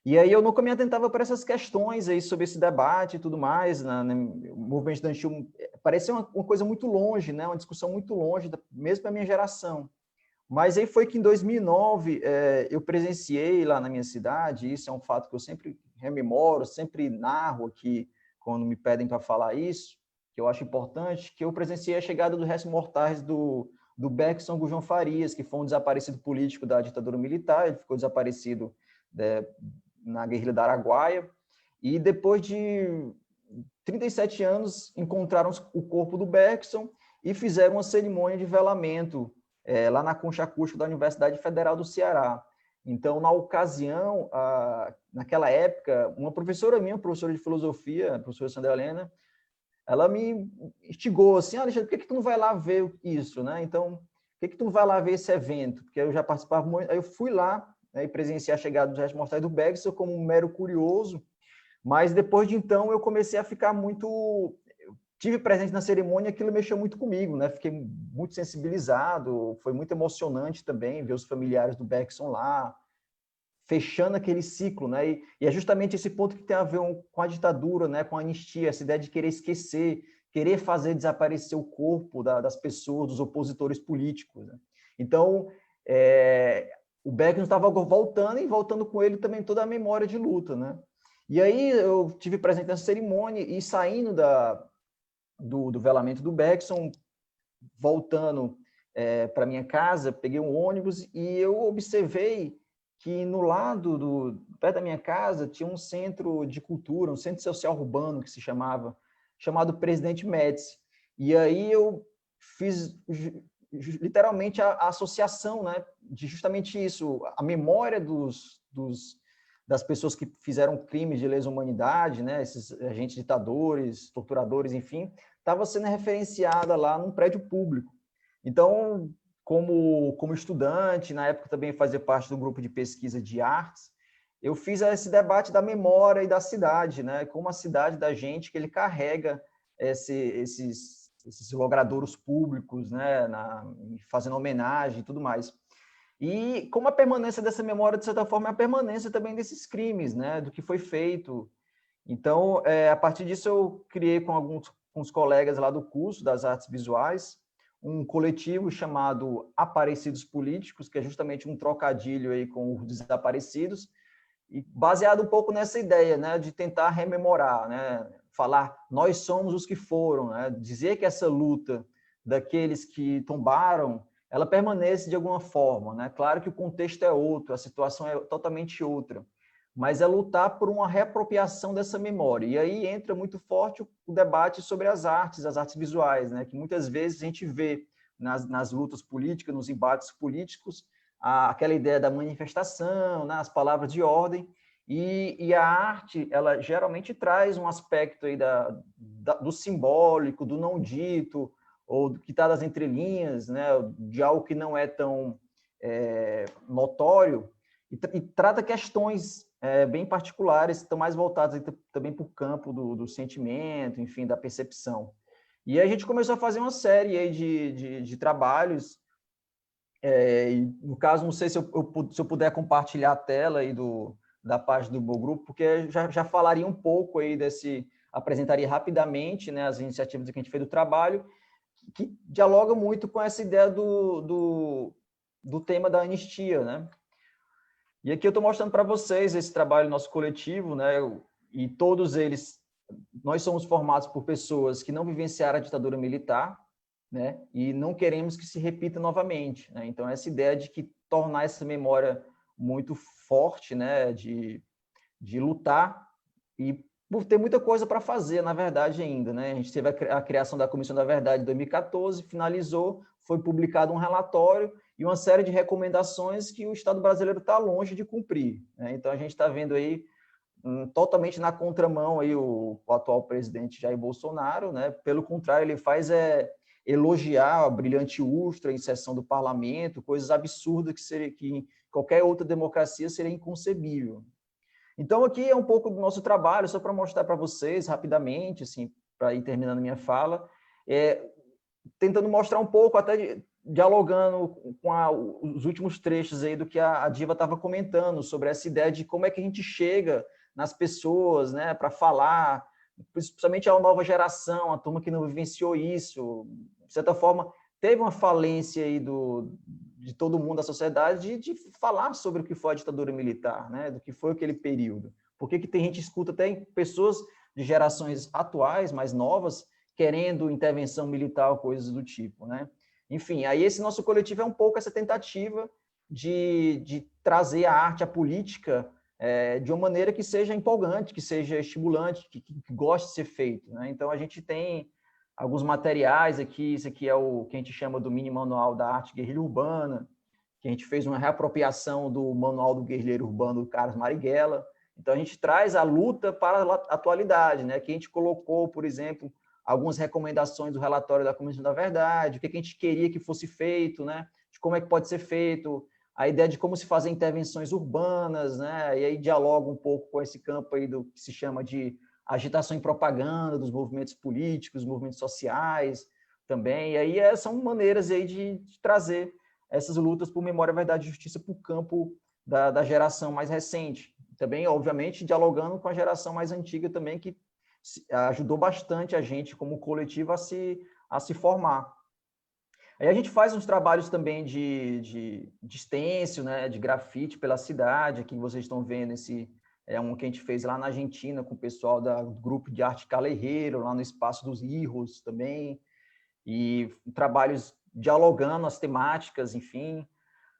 E aí eu nunca me atentava para essas questões aí sobre esse debate e tudo mais, o movimento estudantil parecia uma coisa muito longe, né, uma discussão muito longe, mesmo da minha geração. Mas aí foi que em 2009 eu presenciei lá na minha cidade, isso é um fato que eu sempre rememoro, sempre narro aqui quando me pedem para falar isso, que eu acho importante, que eu presenciei a chegada dos restos mortais do Bergson Gurjão Farias, que foi um desaparecido político da ditadura militar, ele ficou desaparecido na guerrilha da Araguaia, e depois de 37 anos encontraram o corpo do Bergson e fizeram uma cerimônia de velamento lá na concha acústica da Universidade Federal do Ceará. Então, na ocasião, naquela época, uma professora minha, professora de filosofia, a professora Sandra Helena, ela me instigou assim, Alexandre, por que tu não vai lá ver isso, né? Então, por que tu não vai lá ver esse evento? Porque eu já participava muito, aí eu fui lá, né, e presenciei a chegada dos restos mortais do Bergson como um mero curioso, mas depois de então eu comecei a ficar muito... Tive presente na cerimônia, aquilo mexeu muito comigo, né? Fiquei muito sensibilizado, foi muito emocionante também ver os familiares do Bergson lá, fechando aquele ciclo, né? E é justamente esse ponto que tem a ver com a ditadura, né? Com a anistia, essa ideia de querer esquecer, querer fazer desaparecer o corpo das pessoas, dos opositores políticos, né? Então, o Bergson estava voltando e voltando com ele também toda a memória de luta, né? E aí eu tive presente nessa cerimônia e saindo do velamento do Bergson, voltando para minha casa, peguei um ônibus e eu observei que no lado, perto da minha casa, tinha um centro de cultura, um centro social urbano que se chamado Presidente Médici. E aí eu fiz literalmente a associação, né, de justamente isso, a memória das pessoas que fizeram crimes de lesa humanidade, né, esses agentes ditadores, torturadores, enfim, estava sendo referenciada lá num prédio público. Então, como estudante, na época também fazia parte do grupo de pesquisa de artes, eu fiz esse debate da memória e da cidade, né, como a cidade da gente, que ele carrega esses logradouros públicos, né, fazendo homenagem e tudo mais. E como a permanência dessa memória, de certa forma, é a permanência também desses crimes, né, do que foi feito. Então, a partir disso, eu criei com os colegas lá do curso das artes visuais um coletivo chamado Aparecidos Políticos, que é justamente um trocadilho aí com os desaparecidos, e baseado um pouco nessa ideia, né, de tentar rememorar, né, falar nós somos os que foram, né, dizer que essa luta daqueles que tombaram, ela permanece de alguma forma, né? Claro que o contexto é outro, a situação é totalmente outra, mas é lutar por uma reapropriação dessa memória. E aí entra muito forte o debate sobre as artes visuais, né? Que muitas vezes a gente vê nas lutas políticas, nos embates políticos, aquela ideia da manifestação, né? As palavras de ordem, e a arte, ela geralmente traz um aspecto aí do simbólico, do não dito, ou do que está das entrelinhas, né, de algo que não é tão notório, e trata questões bem particulares, que estão mais voltadas também para o campo do sentimento, enfim, da percepção. E aí a gente começou a fazer uma série aí de trabalhos, e no caso, não sei se eu puder compartilhar a tela aí da página do meu grupo, porque já falaria um pouco aí apresentaria rapidamente, né, as iniciativas que a gente fez do trabalho, que dialoga muito com essa ideia do tema da anistia, né? E aqui eu estou mostrando para vocês esse trabalho nosso coletivo, né? E todos eles, nós somos formados por pessoas que não vivenciaram a ditadura militar, né? E não queremos que se repita novamente, né? Então, essa ideia de que tornar essa memória muito forte, né? De lutar e por ter muita coisa para fazer, na verdade, ainda, né? A gente teve a criação da Comissão da Verdade em 2014, finalizou, foi publicado um relatório e uma série de recomendações que o Estado brasileiro está longe de cumprir, né? Então, a gente está vendo aí totalmente na contramão aí o atual presidente Jair Bolsonaro, né? Pelo contrário, ele faz elogiar a brilhante Ustra em sessão do parlamento, coisas absurdas que em qualquer outra democracia seria inconcebível. Então, aqui é um pouco do nosso trabalho, só para mostrar para vocês rapidamente, assim, para ir terminando minha fala, tentando mostrar um pouco, até dialogando com os últimos trechos aí do que a Diva estava comentando, sobre essa ideia de como é que a gente chega nas pessoas, né, para falar, principalmente a nova geração, a turma que não vivenciou isso, de certa forma, teve uma falência aí de todo mundo da sociedade de falar sobre o que foi a ditadura militar, né, do que foi aquele período. Por que tem gente escuta até pessoas de gerações atuais, mais novas, querendo intervenção militar ou coisas do tipo, né? Enfim, aí esse nosso coletivo é um pouco essa tentativa de trazer a arte, a política, de uma maneira que seja empolgante, que seja estimulante, que goste de ser feito, né? Então, a gente tem alguns materiais aqui, isso aqui é o que a gente chama do mini manual da arte guerrilha urbana, que a gente fez uma reapropriação do manual do guerrilheiro urbano do Carlos Marighella. Então, a gente traz a luta para a atualidade, né? Que a gente colocou, por exemplo, algumas recomendações do relatório da Comissão da Verdade, o que a gente queria que fosse feito, né? De como é que pode ser feito, a ideia de como se fazer intervenções urbanas, né? E aí dialoga um pouco com esse campo aí do que se chama de agitação e propaganda dos movimentos políticos, movimentos sociais também. E aí são maneiras aí de trazer essas lutas por memória, verdade e justiça para o campo da geração mais recente. Também, obviamente, dialogando com a geração mais antiga também, que ajudou bastante a gente, como coletivo, a se formar. Aí a gente faz uns trabalhos também de stencil, né, de grafite pela cidade, aqui vocês estão vendo esse um que a gente fez lá na Argentina com o pessoal do grupo de arte Calerreiro, lá no Espaço dos Irros também, e trabalhos dialogando as temáticas, enfim.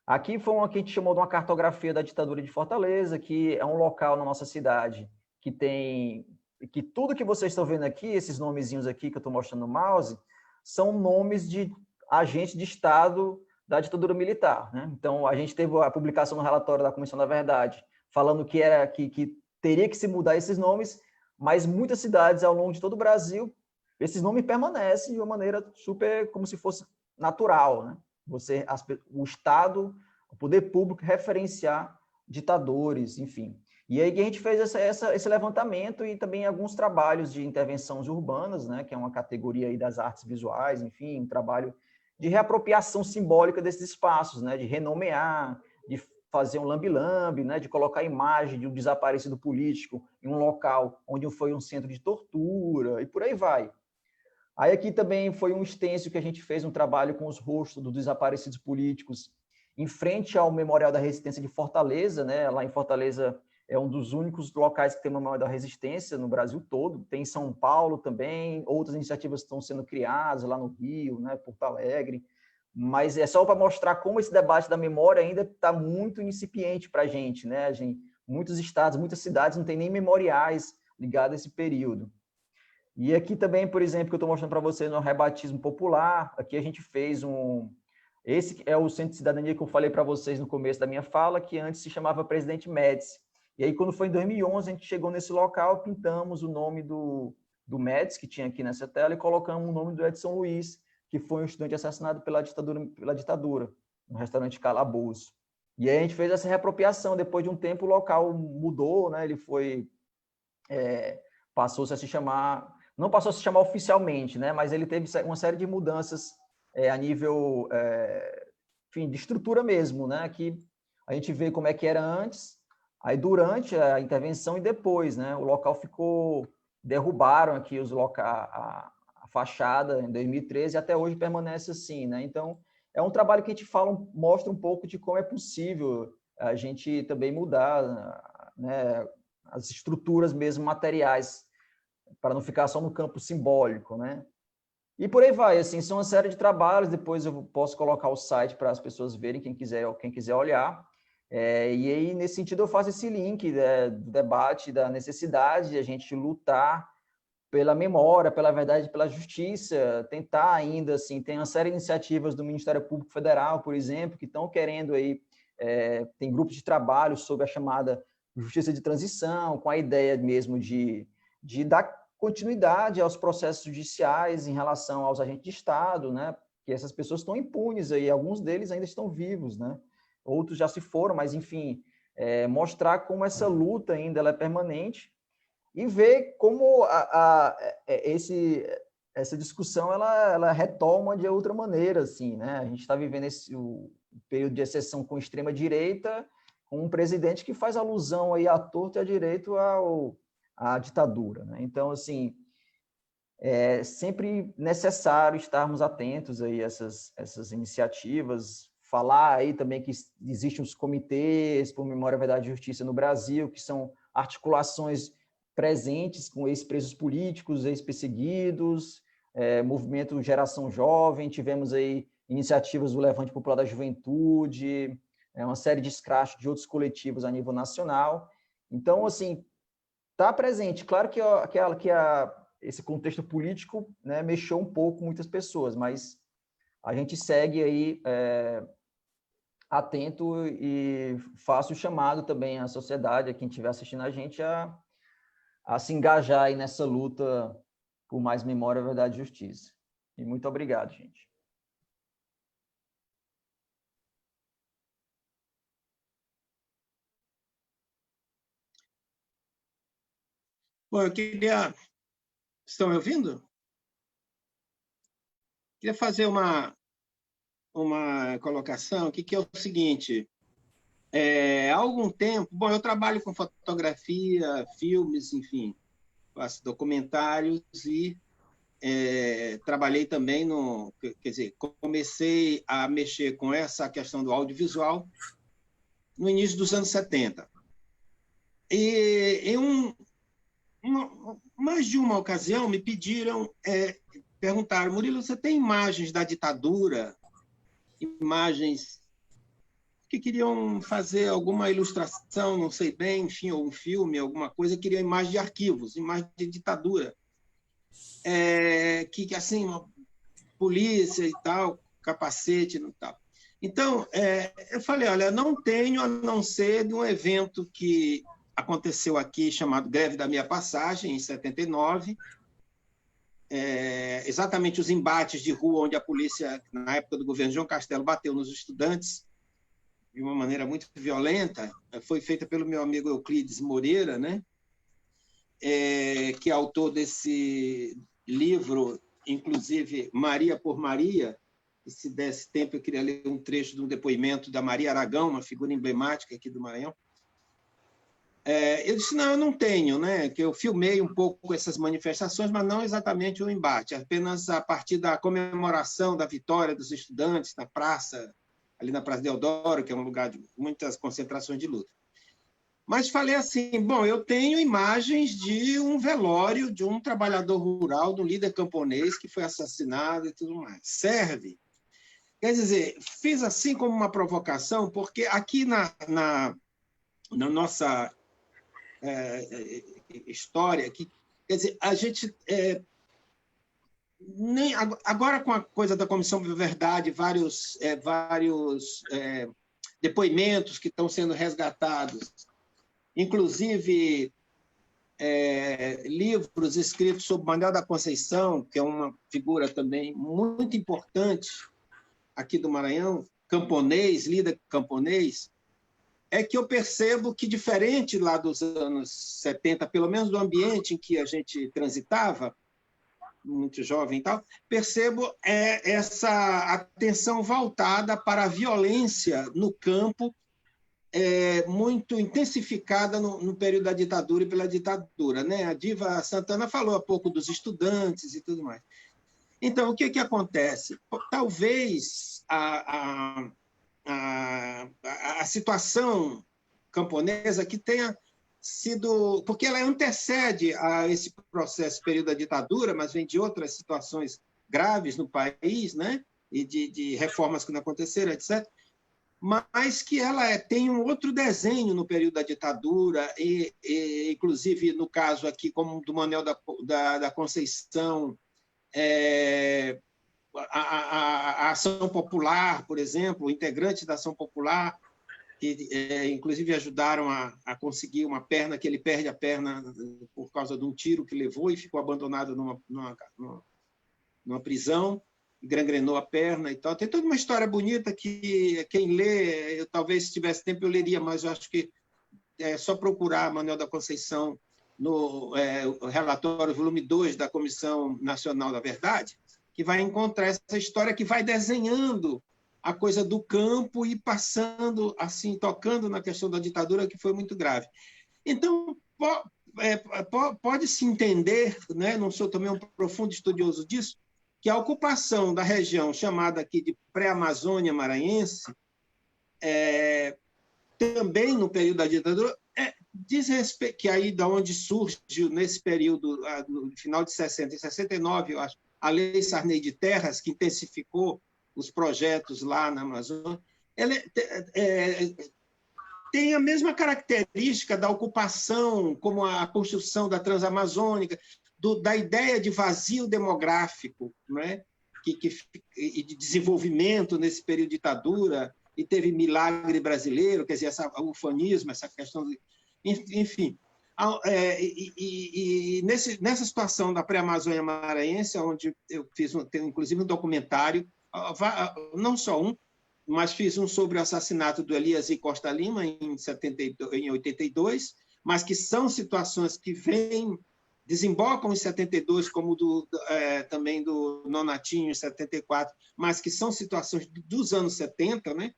Aqui foi uma que a gente chamou de uma cartografia da ditadura de Fortaleza, que é um local na nossa cidade que tudo que vocês estão vendo aqui, esses nomezinhos aqui que eu estou mostrando no mouse, são nomes de agentes de Estado da ditadura militar, né? Então, a gente teve a publicação no relatório da Comissão da Verdade, falando que teria que se mudar esses nomes, mas muitas cidades ao longo de todo o Brasil, esses nomes permanecem de uma maneira super, como se fosse natural, né? O Estado, o poder público referenciar ditadores, enfim. E aí que a gente fez esse levantamento e também alguns trabalhos de intervenções urbanas, né, que é uma categoria aí das artes visuais, enfim, um trabalho de reapropriação simbólica desses espaços, né, de renomear, de fazer um lambe-lambe, né, de colocar a imagem de um desaparecido político em um local onde foi um centro de tortura, e por aí vai. Aí aqui também foi um stencil que a gente fez um trabalho com os rostos dos desaparecidos políticos em frente ao Memorial da Resistência de Fortaleza, né? Lá em Fortaleza é um dos únicos locais que tem uma Memória da Resistência no Brasil todo. Tem em São Paulo também, outras iniciativas estão sendo criadas lá no Rio, né? Porto Alegre. Mas é só para mostrar como esse debate da memória ainda está muito incipiente para a gente, né? Muitos estados, muitas cidades não têm nem memoriais ligados a esse período. E aqui também, por exemplo, que eu estou mostrando para vocês no rebatismo popular, aqui a gente fez esse é o Centro de Cidadania que eu falei para vocês no começo da minha fala, que antes se chamava Presidente Médici. E aí, quando foi em 2011, a gente chegou nesse local, pintamos o nome do Médici, que tinha aqui nessa tela, e colocamos o nome do Edson Luiz, que foi um estudante assassinado pela ditadura no restaurante Calabouço. E aí a gente fez essa reapropriação. Depois de um tempo, o local mudou, né? Ele foi... passou-se a se chamar... Não passou a se chamar oficialmente, né? Mas ele teve uma série de mudanças a nível enfim, de estrutura mesmo, né? Que a gente vê como é que era antes, aí durante a intervenção e depois, né? O local ficou... Derrubaram aqui a fachada em 2013 e até hoje permanece assim, né? Então, é um trabalho que a gente mostra um pouco de como é possível a gente também mudar, né, as estruturas mesmo materiais, para não ficar só no campo simbólico, né? E por aí vai, assim, são uma série de trabalhos, depois eu posso colocar o site para as pessoas verem, quem quiser olhar. E aí, nesse sentido, eu faço esse link, né, do debate, da necessidade de a gente lutar pela memória, pela verdade, pela justiça, tentar ainda, assim, tem uma série de iniciativas do Ministério Público Federal, por exemplo, que estão querendo aí, tem grupos de trabalho sobre a chamada justiça de transição, com a ideia mesmo de dar continuidade aos processos judiciais em relação aos agentes de Estado, né? Que essas pessoas estão impunes aí, alguns deles ainda estão vivos, né? Outros já se foram, mas enfim, mostrar como essa luta ainda ela é permanente e ver como essa discussão ela retoma de outra maneira, assim, né? A gente está vivendo o período de exceção com extrema direita, com um presidente que faz alusão aí à torto e à direito à ditadura, né? Então, assim, é sempre necessário estarmos atentos aí a essas iniciativas, falar aí também que existem os comitês por memória, verdade e justiça no Brasil, que são articulações presentes com ex-presos políticos, ex-perseguidos, movimento Geração Jovem, tivemos aí iniciativas do Levante Popular da Juventude, uma série de escrachos de outros coletivos a nível nacional. Então, assim, está presente. Claro que esse contexto político, né, mexeu um pouco com muitas pessoas, mas a gente segue aí atento e faço o chamado também à sociedade, a quem estiver assistindo a gente, a se engajar aí nessa luta por mais memória, verdade e justiça. E muito obrigado, gente. Bom, eu queria... Estão me ouvindo? Queria fazer uma colocação aqui, que é o seguinte. Há algum tempo... Bom, eu trabalho com fotografia, filmes, enfim, faço documentários e trabalhei também quer dizer, comecei a mexer com essa questão do audiovisual no início dos anos 70. E em mais de uma ocasião me perguntaram, Murilo, você tem imagens da ditadura, imagens que queriam fazer alguma ilustração, não sei bem, enfim, ou um filme, alguma coisa, queriam imagem de arquivos, imagem de ditadura. Que assim, uma polícia e tal, capacete e tal. Então, eu falei, olha, não tenho a não ser de um evento que aconteceu aqui, chamado Greve da Minha Passagem, em 79, exatamente os embates de rua onde a polícia, na época do governo João Castelo, bateu nos estudantes de uma maneira muito violenta, foi feita pelo meu amigo Euclides Moreira, né? Que é autor desse livro, inclusive Maria por Maria, e se desse tempo eu queria ler um trecho de um depoimento da Maria Aragão, uma figura emblemática aqui do Maranhão. Eu disse, não, eu não tenho, né? Que eu filmei um pouco essas manifestações, mas não exatamente o embate, apenas a partir da comemoração da vitória dos estudantes na praça, ali na Praça Deodoro, que é um lugar de muitas concentrações de luta. Mas falei assim, bom, eu tenho imagens de um velório de um trabalhador rural, de um líder camponês que foi assassinado e tudo mais. Serve? Quer dizer, fiz assim como uma provocação, porque aqui na nossa história, aqui, quer dizer, a gente... agora, com a coisa da Comissão de Verdade, vários depoimentos que estão sendo resgatados, inclusive livros escritos sobre Manuel da Conceição, que é uma figura também muito importante aqui do Maranhão, camponês, líder camponês, é que eu percebo que, diferente lá dos anos 70, pelo menos do ambiente em que a gente transitava, muito jovem e tal, percebo essa atenção voltada para a violência no campo, muito intensificada no período da ditadura e pela ditadura, né? A Diva Santana falou há pouco dos estudantes e tudo mais. Então, o que acontece? Talvez a situação camponesa que tenha sido... Porque ela antecede a esse processo, período da ditadura, mas vem de outras situações graves no país, né? E de reformas que não aconteceram, etc., mas que ela tem um outro desenho no período da ditadura, inclusive, no caso aqui, como do Manuel da Conceição, a ação popular, por exemplo, integrantes da ação popular, que inclusive ajudaram a conseguir uma perna, que ele perde a perna por causa de um tiro que levou e ficou abandonado numa prisão, gangrenou a perna e tal. Tem toda uma história bonita que quem lê, talvez se tivesse tempo eu leria, mas eu acho que é só procurar Manuel da Conceição no relatório volume 2 da Comissão Nacional da Verdade, que vai encontrar essa história que vai desenhando a coisa do campo e passando, assim, tocando na questão da ditadura, que foi muito grave. Então, pode-se entender, né, não sou também um profundo estudioso disso, que a ocupação da região chamada aqui de pré-Amazônia maranhense, também no período da ditadura, diz respeito, que aí da onde surge, nesse período, no final de 60 e 69, eu acho, a Lei Sarney de Terras, que intensificou os projetos lá na Amazônia, ela tem a mesma característica da ocupação, como a construção da Transamazônica, da ideia de vazio demográfico, né? E de desenvolvimento nesse período de ditadura, e teve milagre brasileiro, quer dizer, o ufanismo, essa questão, enfim. Nessa situação da pré-Amazônia maranhense, onde eu tenho inclusive um documentário, não só um, mas fiz um sobre o assassinato do Elias e Costa Lima em 82, mas que são situações que desembocam em 72, como também do Nonatinho em 74, mas que são situações dos anos 70, né?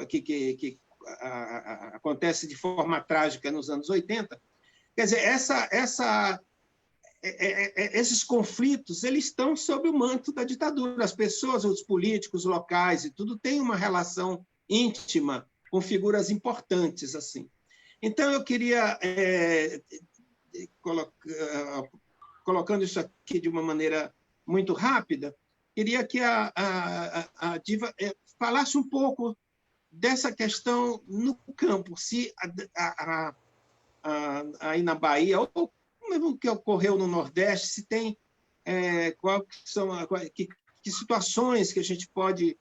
Que acontece de forma trágica nos anos 80. Quer dizer, esses conflitos, eles estão sob o manto da ditadura. As pessoas, os políticos locais e tudo têm uma relação íntima com figuras importantes, assim. Então, eu queria, colocando isso aqui de uma maneira muito rápida, queria que a Diva falasse um pouco dessa questão no campo, se aí na Bahia, ou mesmo que ocorreu no Nordeste, se tem que situações que a gente pode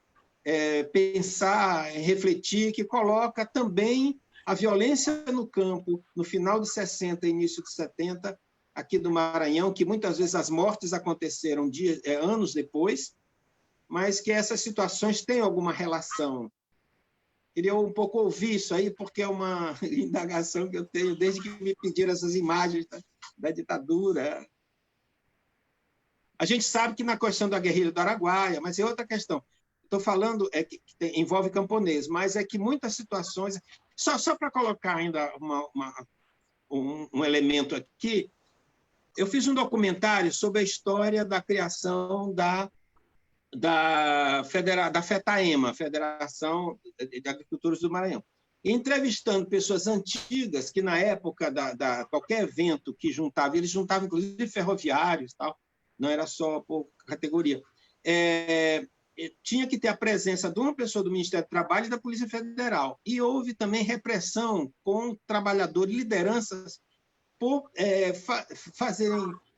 pensar, refletir, que coloca também a violência no campo, no final de 60 e início de 70, aqui do Maranhão, que muitas vezes as mortes aconteceram anos depois, mas que essas situações têm alguma relação. Queria um pouco ouvir isso aí, porque é uma indagação que eu tenho desde que me pediram essas imagens da ditadura. A gente sabe que na questão da guerrilha do Araguaia, mas é outra questão. Estou falando que envolve camponês, mas é que muitas situações... Só para colocar ainda um elemento aqui, eu fiz um documentário sobre a história da criação da FETAEMA, Federação de Agricultores do Maranhão, entrevistando pessoas antigas que, na época qualquer evento que juntava, eles juntavam, inclusive, ferroviários, tal, não era só por categoria, tinha que ter a presença de uma pessoa do Ministério do Trabalho e da Polícia Federal. E houve também repressão com trabalhadores, lideranças,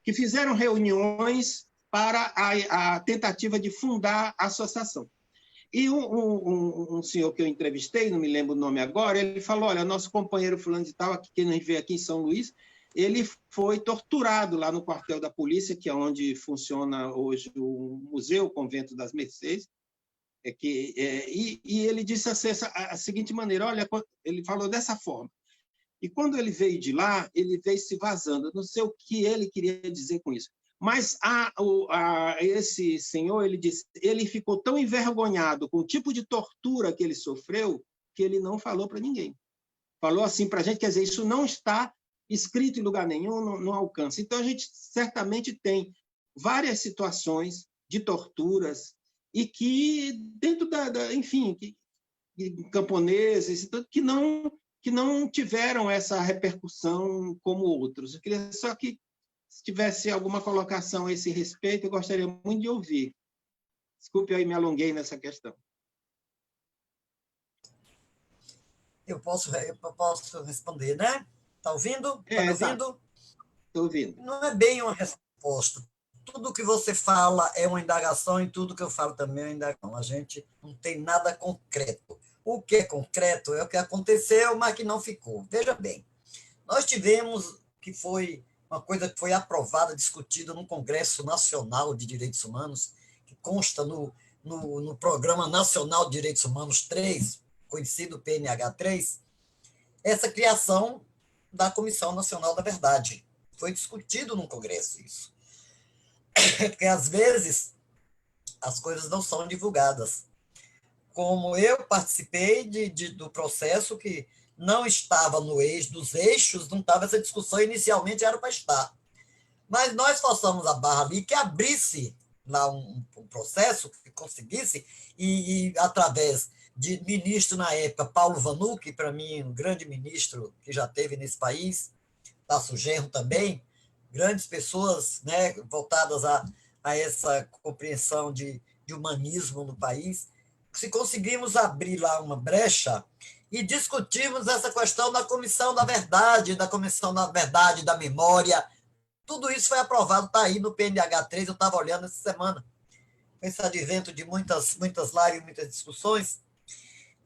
que fizeram reuniões para a tentativa de fundar a associação. E um senhor que eu entrevistei, não me lembro o nome agora, ele falou, olha, nosso companheiro fulano de tal, que a gente vê aqui em São Luís, ele foi torturado lá no quartel da polícia, que é onde funciona hoje o museu, o Convento das Mercês, e ele disse assim, a seguinte maneira, olha, ele falou dessa forma, e quando ele veio de lá, ele veio se vazando, não sei o que ele queria dizer com isso, mas esse senhor, ele disse, ele ficou tão envergonhado com o tipo de tortura que ele sofreu, que ele não falou para ninguém. Falou assim para a gente, quer dizer, isso não está escrito em lugar nenhum, não alcança. Então, a gente certamente tem várias situações de torturas e que, dentro enfim, camponeses e tudo, que não tiveram essa repercussão como outros. Eu queria só que, se tivesse alguma colocação a esse respeito, eu gostaria muito de ouvir. Desculpe, aí me alonguei nessa questão. Eu posso responder, né? Está ouvindo? Está me Exato. ouvindo? Estou ouvindo. Não é bem uma resposta. Tudo que você fala é uma indagação e tudo que eu falo também é uma indagação. A gente não tem nada concreto. O que é concreto é o que aconteceu, mas que não ficou. Veja bem, nós tivemos, que foi uma coisa que foi aprovada, discutida no Congresso Nacional de Direitos Humanos, que consta no Programa Nacional de Direitos Humanos 3, conhecido PNH 3, essa criação da Comissão Nacional da Verdade. Foi discutido no Congresso isso. Porque, às vezes, as coisas não são divulgadas. Como eu participei do processo que não estava dos eixos, não estava essa discussão, inicialmente era para estar. Mas nós forçamos a barra ali que abrisse lá um processo, que conseguisse, e através de ministro na época, Paulo Vanucci, para mim, um grande ministro que já teve nesse país, Tasso Genro também, grandes pessoas, né, voltadas a essa compreensão de humanismo no país, se conseguimos abrir lá uma brecha e discutirmos essa questão da Comissão da Verdade, da Memória, tudo isso foi aprovado, está aí no PNH 3, eu estava olhando essa semana, esse advento de muitas lives, muitas discussões.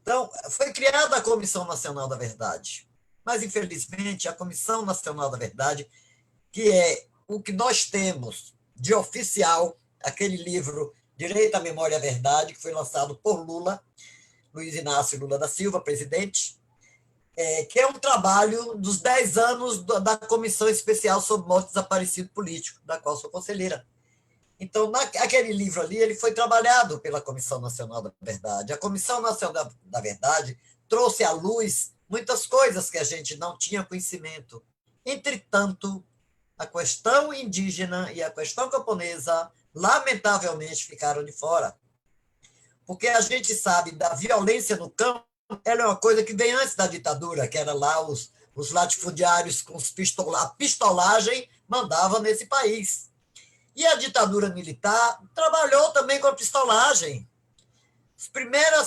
Então, foi criada a Comissão Nacional da Verdade, mas, infelizmente, a Comissão Nacional da Verdade, que é o que nós temos de oficial, aquele livro Direito à Memória e à Verdade, que foi lançado por Lula, Luiz Inácio Lula da Silva, presidente, que é um trabalho dos 10 anos da Comissão Especial sobre Morte e Desaparecido Político, da qual sou conselheira. Então, aquele livro ali, ele foi trabalhado pela Comissão Nacional da Verdade. A Comissão Nacional da Verdade trouxe à luz muitas coisas que a gente não tinha conhecimento. Entretanto, a questão indígena e a questão camponesa, lamentavelmente, ficaram de fora. Porque a gente sabe da violência no campo, ela é uma coisa que vem antes da ditadura, que era lá os latifundiários com a pistolagem mandava nesse país. E a ditadura militar trabalhou também com a pistolagem. As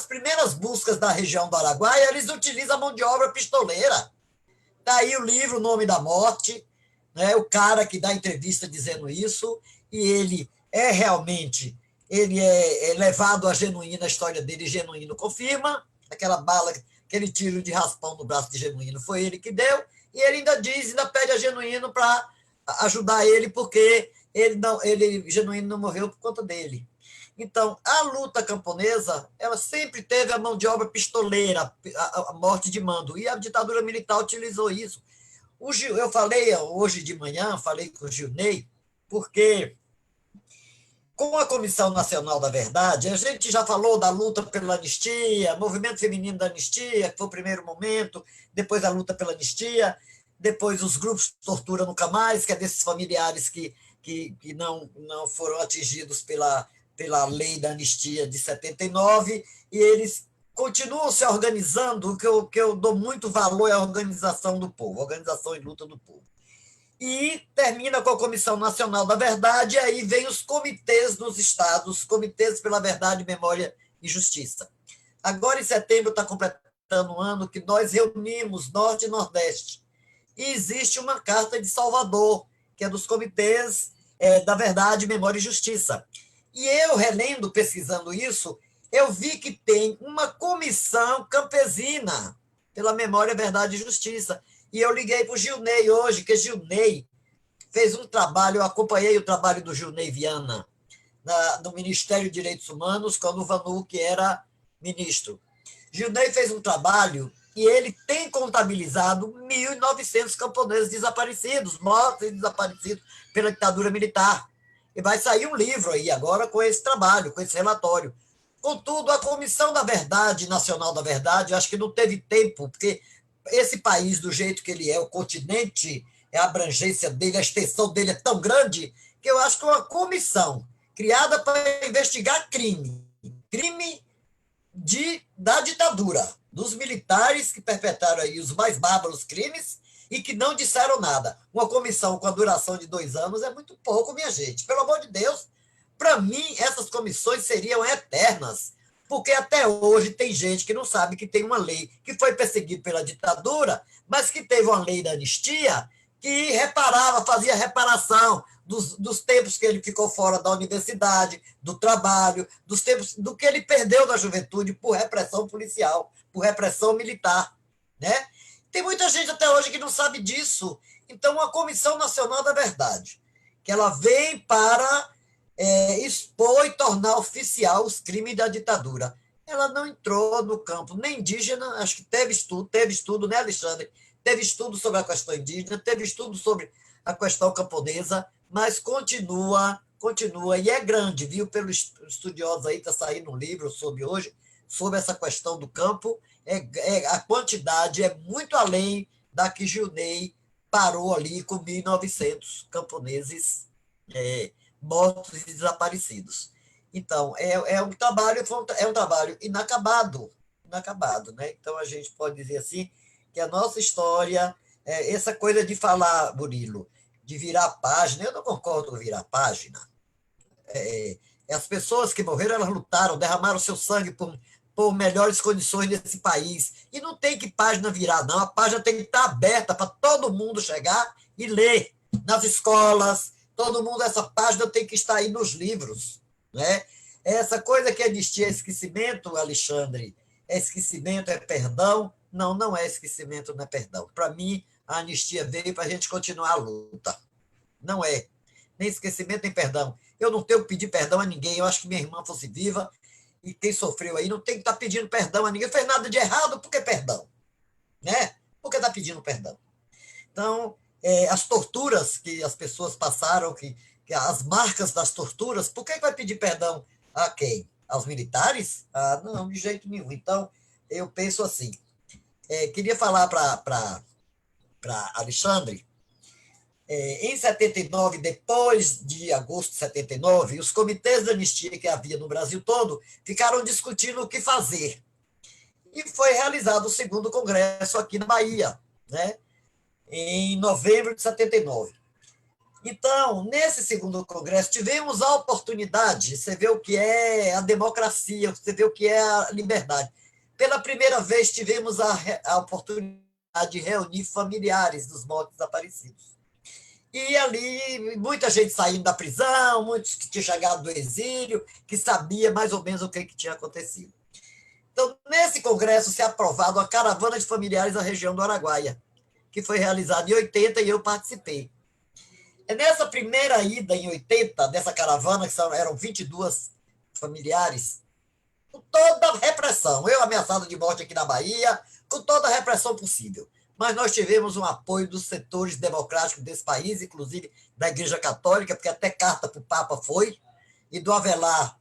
primeiras buscas da região do Araguaia, eles utilizam a mão de obra pistoleira. Daí o livro O Nome da Morte, né, o cara que dá entrevista dizendo isso, e ele é realmente, ele é levado a Genuíno, a história dele, Genuíno confirma, aquela bala, aquele tiro de raspão no braço de Genuíno foi ele que deu, e ele ainda pede a Genuíno para ajudar ele, porque Genuíno não morreu por conta dele. Então, a luta camponesa, ela sempre teve a mão de obra pistoleira, a morte de mando, e a ditadura militar utilizou isso. Eu falei hoje de manhã, falei com o Gilney, porque com a Comissão Nacional da Verdade, a gente já falou da luta pela anistia, movimento feminino da anistia, que foi o primeiro momento, depois a luta pela anistia, depois os grupos de tortura nunca mais, que é desses familiares que não foram atingidos pela lei da anistia de 79, e eles continuam se organizando. O que eu dou muito valor é a organização do povo, a organização e luta do povo. E termina com a Comissão Nacional da Verdade, e aí vem os comitês dos estados, comitês pela verdade, memória e justiça. Agora, em setembro, está completando um ano que nós reunimos Norte e Nordeste. E existe uma Carta de Salvador, que é dos comitês da verdade, memória e justiça. E eu, relendo, pesquisando isso, eu vi que tem uma comissão campesina pela memória, verdade e justiça. E eu liguei para o Gilney hoje, que Gilney fez um trabalho, eu acompanhei o trabalho do Gilney Viana no Ministério de Direitos Humanos, quando o Vanucci era ministro. Gilney fez um trabalho e ele tem contabilizado 1.900 camponeses desaparecidos, mortos e desaparecidos pela ditadura militar. E vai sair um livro aí agora com esse trabalho, com esse relatório. Contudo, a Comissão da Verdade, Nacional da Verdade, acho que não teve tempo, porque esse país, do jeito que ele é, o continente, a abrangência dele, a extensão dele é tão grande, que eu acho que uma comissão criada para investigar crime da ditadura, dos militares que perpetraram aí os mais bárbaros crimes e que não disseram nada. Uma comissão com a duração de 2 anos é muito pouco, minha gente. Pelo amor de Deus, para mim, essas comissões seriam eternas, porque até hoje tem gente que não sabe que tem uma lei que foi perseguida pela ditadura, mas que teve uma lei da anistia que fazia reparação dos tempos que ele ficou fora da universidade, do trabalho, dos tempos do que ele perdeu na juventude por repressão policial, por repressão militar, né? Tem muita gente até hoje que não sabe disso. Então, uma Comissão Nacional da Verdade, que ela vem para expor e tornar oficial os crimes da ditadura. Ela não entrou no campo nem indígena, acho que teve estudo, né, Alexandre? Teve estudo sobre a questão indígena, teve estudo sobre a questão camponesa, mas continua, e é grande, viu? Pelos estudiosos aí, está saindo um livro sobre hoje, sobre essa questão do campo, a quantidade é muito além da que Gilney parou ali com 1.900 camponeses mortos e desaparecidos. Então, é um trabalho inacabado, né? Então, a gente pode dizer assim que a nossa história, essa coisa de falar, Murilo, de virar página, eu não concordo com virar página. As pessoas que morreram, elas lutaram, derramaram seu sangue por melhores condições nesse país. E não tem que página virar, não. A página tem que estar aberta para todo mundo chegar e ler nas escolas. Todo mundo, essa página tem que estar aí nos livros, né? Essa coisa que anistia é esquecimento, Alexandre, esquecimento é perdão. Não, não é esquecimento, não é perdão. Para mim, a anistia veio para a gente continuar a luta. Não é. Nem esquecimento, nem perdão. Eu não tenho que pedir perdão a ninguém. Eu acho que minha irmã fosse viva e quem sofreu aí não tem que estar pedindo perdão a ninguém. Não fez nada de errado, por que perdão? Né? Por que está pedindo perdão? Então, as torturas que as pessoas passaram, que as marcas das torturas, por que vai pedir perdão a quem? Aos militares? Ah, não, de jeito nenhum. Então, eu penso assim. Queria falar para Alexandre. Em 79, depois de agosto de 79, os comitês de anistia que havia no Brasil todo ficaram discutindo o que fazer. E foi realizado o segundo congresso aqui na Bahia, né? Em novembro de 79. Então, nesse segundo congresso, tivemos a oportunidade, você vê o que é a democracia, você vê o que é a liberdade. Pela primeira vez, tivemos a oportunidade de reunir familiares dos mortos desaparecidos. E ali, muita gente saindo da prisão, muitos que tinham chegado do exílio, que sabia mais ou menos o que tinha acontecido. Então, nesse congresso, se aprovado a caravana de familiares da região do Araguaia, que foi realizada em 80 e eu participei. Nessa primeira ida, em 80, dessa caravana, que eram 22 familiares, com toda a repressão, eu ameaçado de morte aqui na Bahia, com toda a repressão possível. Mas nós tivemos um apoio dos setores democráticos desse país, inclusive da Igreja Católica, porque até carta para o Papa foi, e do Avelar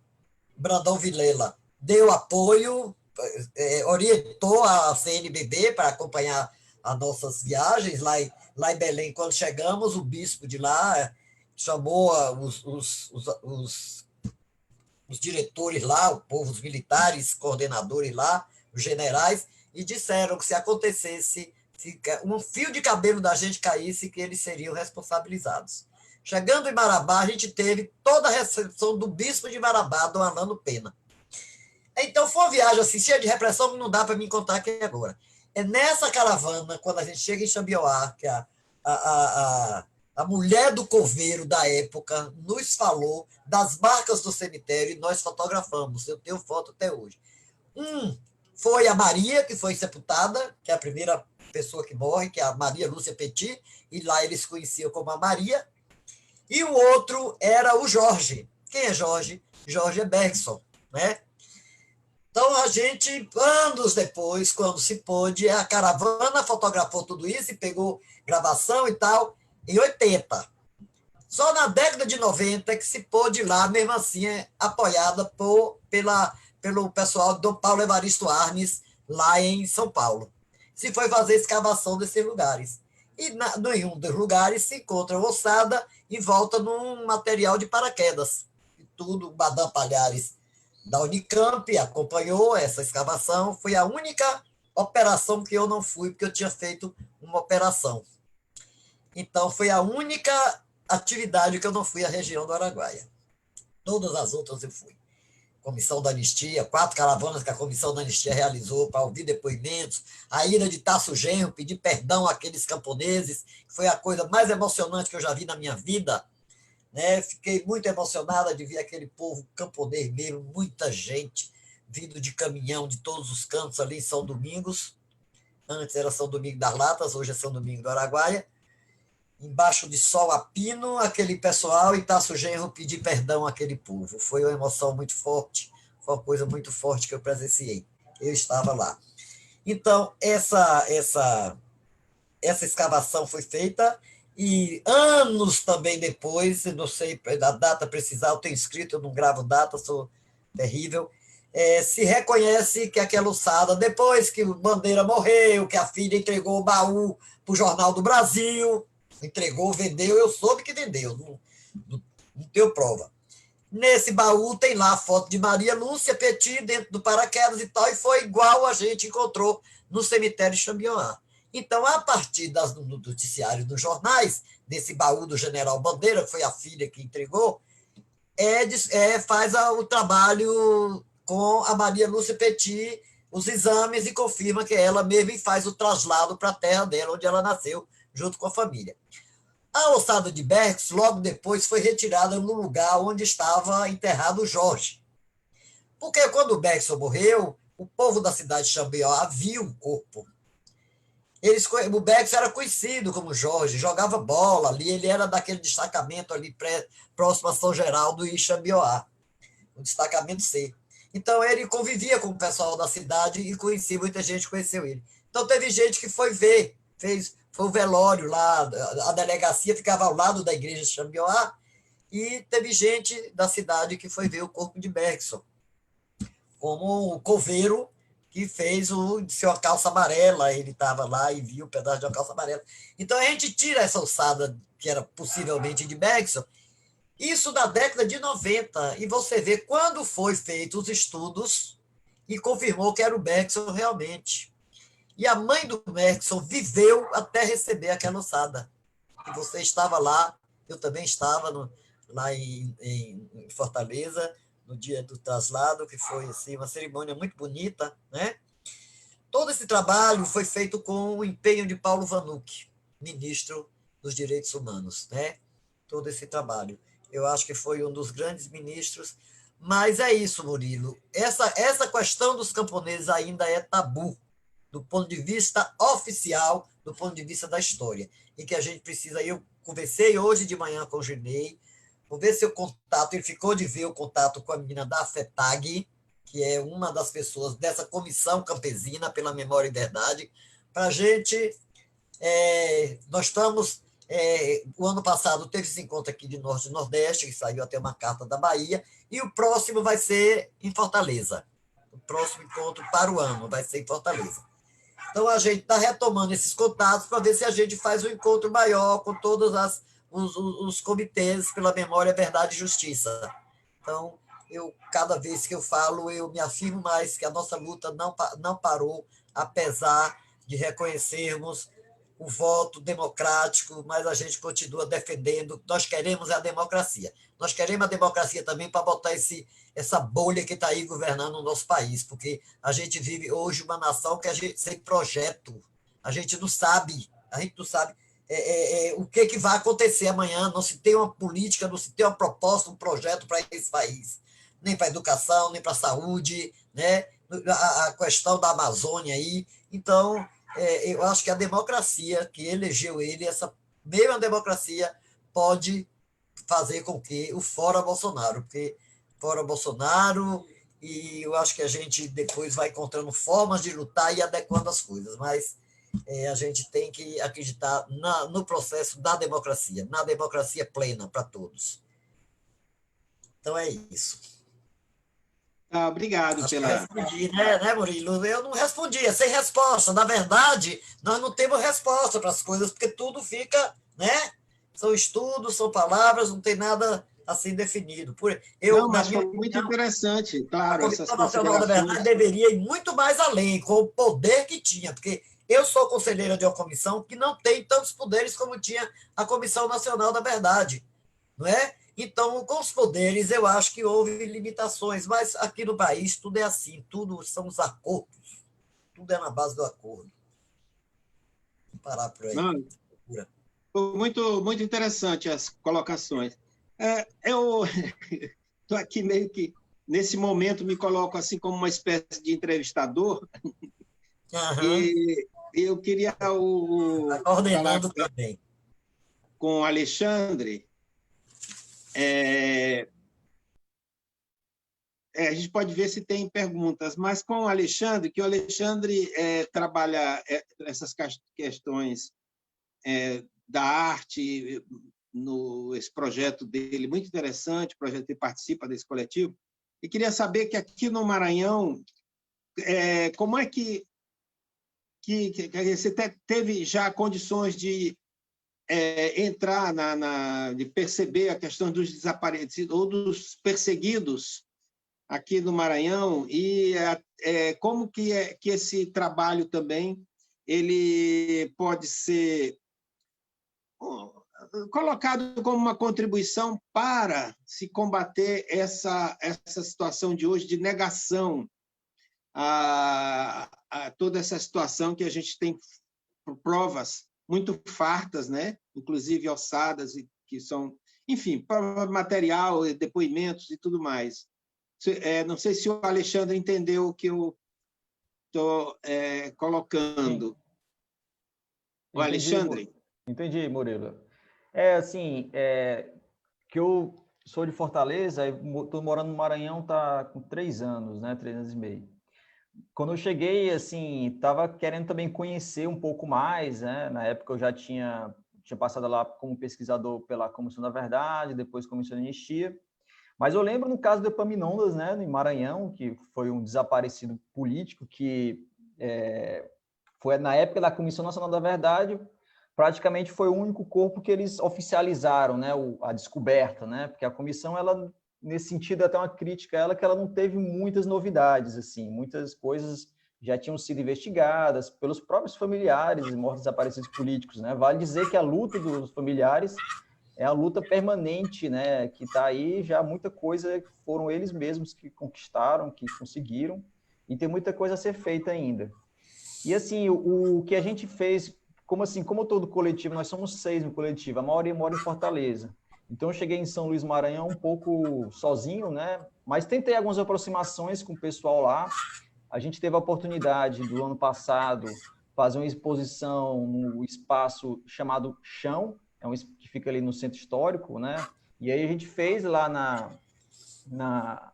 Brandão Vilela deu apoio, orientou a CNBB para acompanhar as nossas viagens lá em Belém. Quando chegamos, o bispo de lá chamou os diretores lá, o povo, os militares, coordenadores lá, os generais, e disseram que se acontecesse, se um fio de cabelo da gente caísse, que eles seriam responsabilizados. Chegando em Marabá, a gente teve toda a recepção do bispo de Marabá, Dom Arnaldo Pena. Então, foi uma viagem assim, cheia de repressão, que não dá para me contar aqui agora. É nessa caravana, quando a gente chega em Xambioá, que a mulher do coveiro da época nos falou das marcas do cemitério e nós fotografamos. Eu tenho foto até hoje. Foi a Maria, que foi sepultada, que é a primeira pessoa que morre, que é a Maria Lúcia Petit, e lá eles conheciam como a Maria. E o outro era o Jorge. Quem é Jorge? Jorge é Bergson, né? Então, a gente, anos depois, quando se pôde, a caravana fotografou tudo isso e pegou gravação e tal, em 80. Só na década de 90 que se pôde ir lá, mesmo assim, apoiada pelo pessoal do Paulo Evaristo Arnes, lá em São Paulo. Se foi fazer escavação desses lugares. E em um dos lugares se encontra ossada e volta num material de paraquedas. E tudo, Madame Palhares da Unicamp, acompanhou essa escavação. Foi a única operação que eu não fui, porque eu tinha feito uma operação. Então, foi a única atividade que eu não fui à região do Araguaia. Todas as outras eu fui. Comissão da Anistia, 4 caravanas que a Comissão da Anistia realizou para ouvir depoimentos, a ida de Tasso Genro, pedir perdão àqueles camponeses, que foi a coisa mais emocionante que eu já vi na minha vida, né? Fiquei muito emocionada de ver aquele povo camponês mesmo, muita gente vindo de caminhão de todos os cantos ali em São Domingos. Antes era São Domingos das Latas, hoje é São Domingos do Araguaia. Embaixo de sol a pino, aquele pessoal, e Tasso Genro pedir perdão àquele povo. Foi uma emoção muito forte, foi uma coisa muito forte que eu presenciei. Eu estava lá. Então, essa escavação foi feita, e anos também depois, não sei a data precisar, eu tenho escrito, eu não gravo data, sou terrível, se reconhece que aquela ossada, depois que o Bandeira morreu, que a filha entregou o baú para o Jornal do Brasil, entregou, vendeu, eu soube que vendeu, não tenho prova. Nesse baú tem lá a foto de Maria Lúcia Petit dentro do paraquedas e tal, e foi igual a gente encontrou no cemitério de Xambioá. Então, a partir do noticiário dos jornais, desse baú do general Bandeira, que foi a filha que entregou, faz o trabalho com a Maria Lúcia Petit, os exames, e confirma que ela mesma faz o traslado para a terra dela, onde ela nasceu, junto com a família. A ossada de Berks, logo depois, foi retirada no lugar onde estava enterrado o Jorge. Porque quando o Bergson morreu, o povo da cidade de Xambioá viu o corpo. O Bergson era conhecido como Jorge, jogava bola ali, ele era daquele destacamento ali próximo a São Geraldo e Xambioá, o destacamento C. Então, ele convivia com o pessoal da cidade e conhecia, muita gente conheceu ele. Então, teve gente que foi ver, foi o velório lá, a delegacia ficava ao lado da igreja de Xambioá, e teve gente da cidade que foi ver o corpo de Bergson, como o coveiro que fez o seu calça amarela, ele estava lá e viu um pedaço de uma calça amarela. Então, a gente tira essa ossada, que era possivelmente de Bergson, isso da década de 90, e você vê quando foi feito os estudos e confirmou que era o Bergson realmente. E a mãe do Bergson viveu até receber aquela ossada. E você estava lá, eu também estava lá em Fortaleza, no dia do traslado, que foi assim, uma cerimônia muito bonita, né? Todo esse trabalho foi feito com o empenho de Paulo Vanucci, ministro dos Direitos Humanos, né? Todo esse trabalho. Eu acho que foi um dos grandes ministros, mas é isso, Murilo. Essa questão dos camponeses ainda é tabu, do ponto de vista oficial, do ponto de vista da história, e que a gente precisa. Eu conversei hoje de manhã com o Ginei, vou ver se o contato, ele ficou de ver o contato com a menina da FETAG, que é uma das pessoas dessa comissão campesina pela memória e verdade, para a gente. Nós estamos. O ano passado teve esse encontro aqui de Norte e Nordeste, que saiu até uma carta da Bahia, e o próximo vai ser em Fortaleza. O próximo encontro para o ano vai ser em Fortaleza. Então, a gente está retomando esses contatos para ver se a gente faz um encontro maior com todos os comitês pela memória, verdade e justiça. Então, cada vez que eu falo, eu me afirmo mais que a nossa luta não parou, apesar de reconhecermos o voto democrático, mas a gente continua defendendo. Nós queremos a democracia. Nós queremos a democracia também para botar essa bolha que está aí governando o nosso país, porque a gente vive hoje uma nação que a gente sem projeto. A gente não sabe o que vai acontecer amanhã, não se tem uma política, não se tem uma proposta, um projeto para esse país, nem para a educação, nem para a saúde, né? A questão da Amazônia aí. Então, eu acho que a democracia que elegeu ele, essa mesma democracia, pode fazer com que o fora Bolsonaro, porque fora Bolsonaro, e eu acho que a gente depois vai encontrando formas de lutar e adequando as coisas, mas a gente tem que acreditar no processo da democracia, na democracia plena para todos. Então é isso. Obrigado Acho que pela. respondi, né, Murilo? Eu não respondi, é sem resposta. Na verdade, nós não temos resposta para as coisas, porque tudo fica, né? São estudos, são palavras, não tem nada assim definido. Não, mas foi muito interessante, A claro, essas Comissão Nacional da Verdade considerações. deveria ir muito mais além, com o poder que tinha, porque eu sou conselheira de uma comissão que não tem tantos poderes como tinha a Comissão Nacional da Verdade, não é? Então, com os poderes, eu acho que houve limitações, mas aqui no país tudo é assim, tudo são os acordos, tudo é na base do acordo. Vou parar por aí. Não, foi muito, muito interessante as colocações. Eu estou aqui meio que, nesse momento, me coloco assim como uma espécie de entrevistador, Aham, e eu queria está falar coordenando também. com o Alexandre. A gente pode ver se tem perguntas, mas com o Alexandre, que o Alexandre trabalha essas questões da arte esse projeto dele muito interessante, projeto que participa desse coletivo, e queria saber que aqui no Maranhão, como é que você teve já condições de entrar de perceber a questão dos desaparecidos ou dos perseguidos aqui no Maranhão e como que esse trabalho também ele pode ser colocado como uma contribuição para se combater essa situação de hoje de negação a toda essa situação que a gente tem provas muito fartas, né? Inclusive ossadas, que são, enfim, prova material, depoimentos e tudo mais. Não sei se o Alexandre entendeu o que eu estou Sim, colocando. O entendi, Alexandre? entendi, Murilo. Assim, que eu sou de Fortaleza, estou morando no Maranhão, tá com 3 anos, né? 3 anos e meio. Quando eu cheguei, assim, estava querendo também conhecer um pouco mais, né? Na época eu já tinha passado lá como pesquisador pela Comissão da Verdade, depois Comissão de Anistia. Mas eu lembro no caso do Epaminondas, né, no Maranhão, que foi um desaparecido político que foi na época da Comissão Nacional da Verdade, praticamente foi o único corpo que eles oficializaram, né, a descoberta, né, porque a comissão, ela, nesse sentido, é até uma crítica a ela, que ela não teve muitas novidades, assim, muitas coisas já tinham sido investigadas pelos próprios familiares e mortos desaparecidos políticos, né, vale dizer que a luta dos familiares é a luta permanente, né, que está aí já muita coisa, foram eles mesmos que conquistaram, que conseguiram, e tem muita coisa a ser feita ainda. E assim, o que a gente fez, como todo coletivo, nós somos 6 no coletivo, a maioria mora em Fortaleza. Então eu cheguei em São Luís Maranhão um pouco sozinho, né? Mas tentei algumas aproximações com o pessoal lá. A gente teve a oportunidade do ano passado fazer uma exposição no espaço chamado Chão, que fica ali no centro histórico, né? E aí a gente fez lá na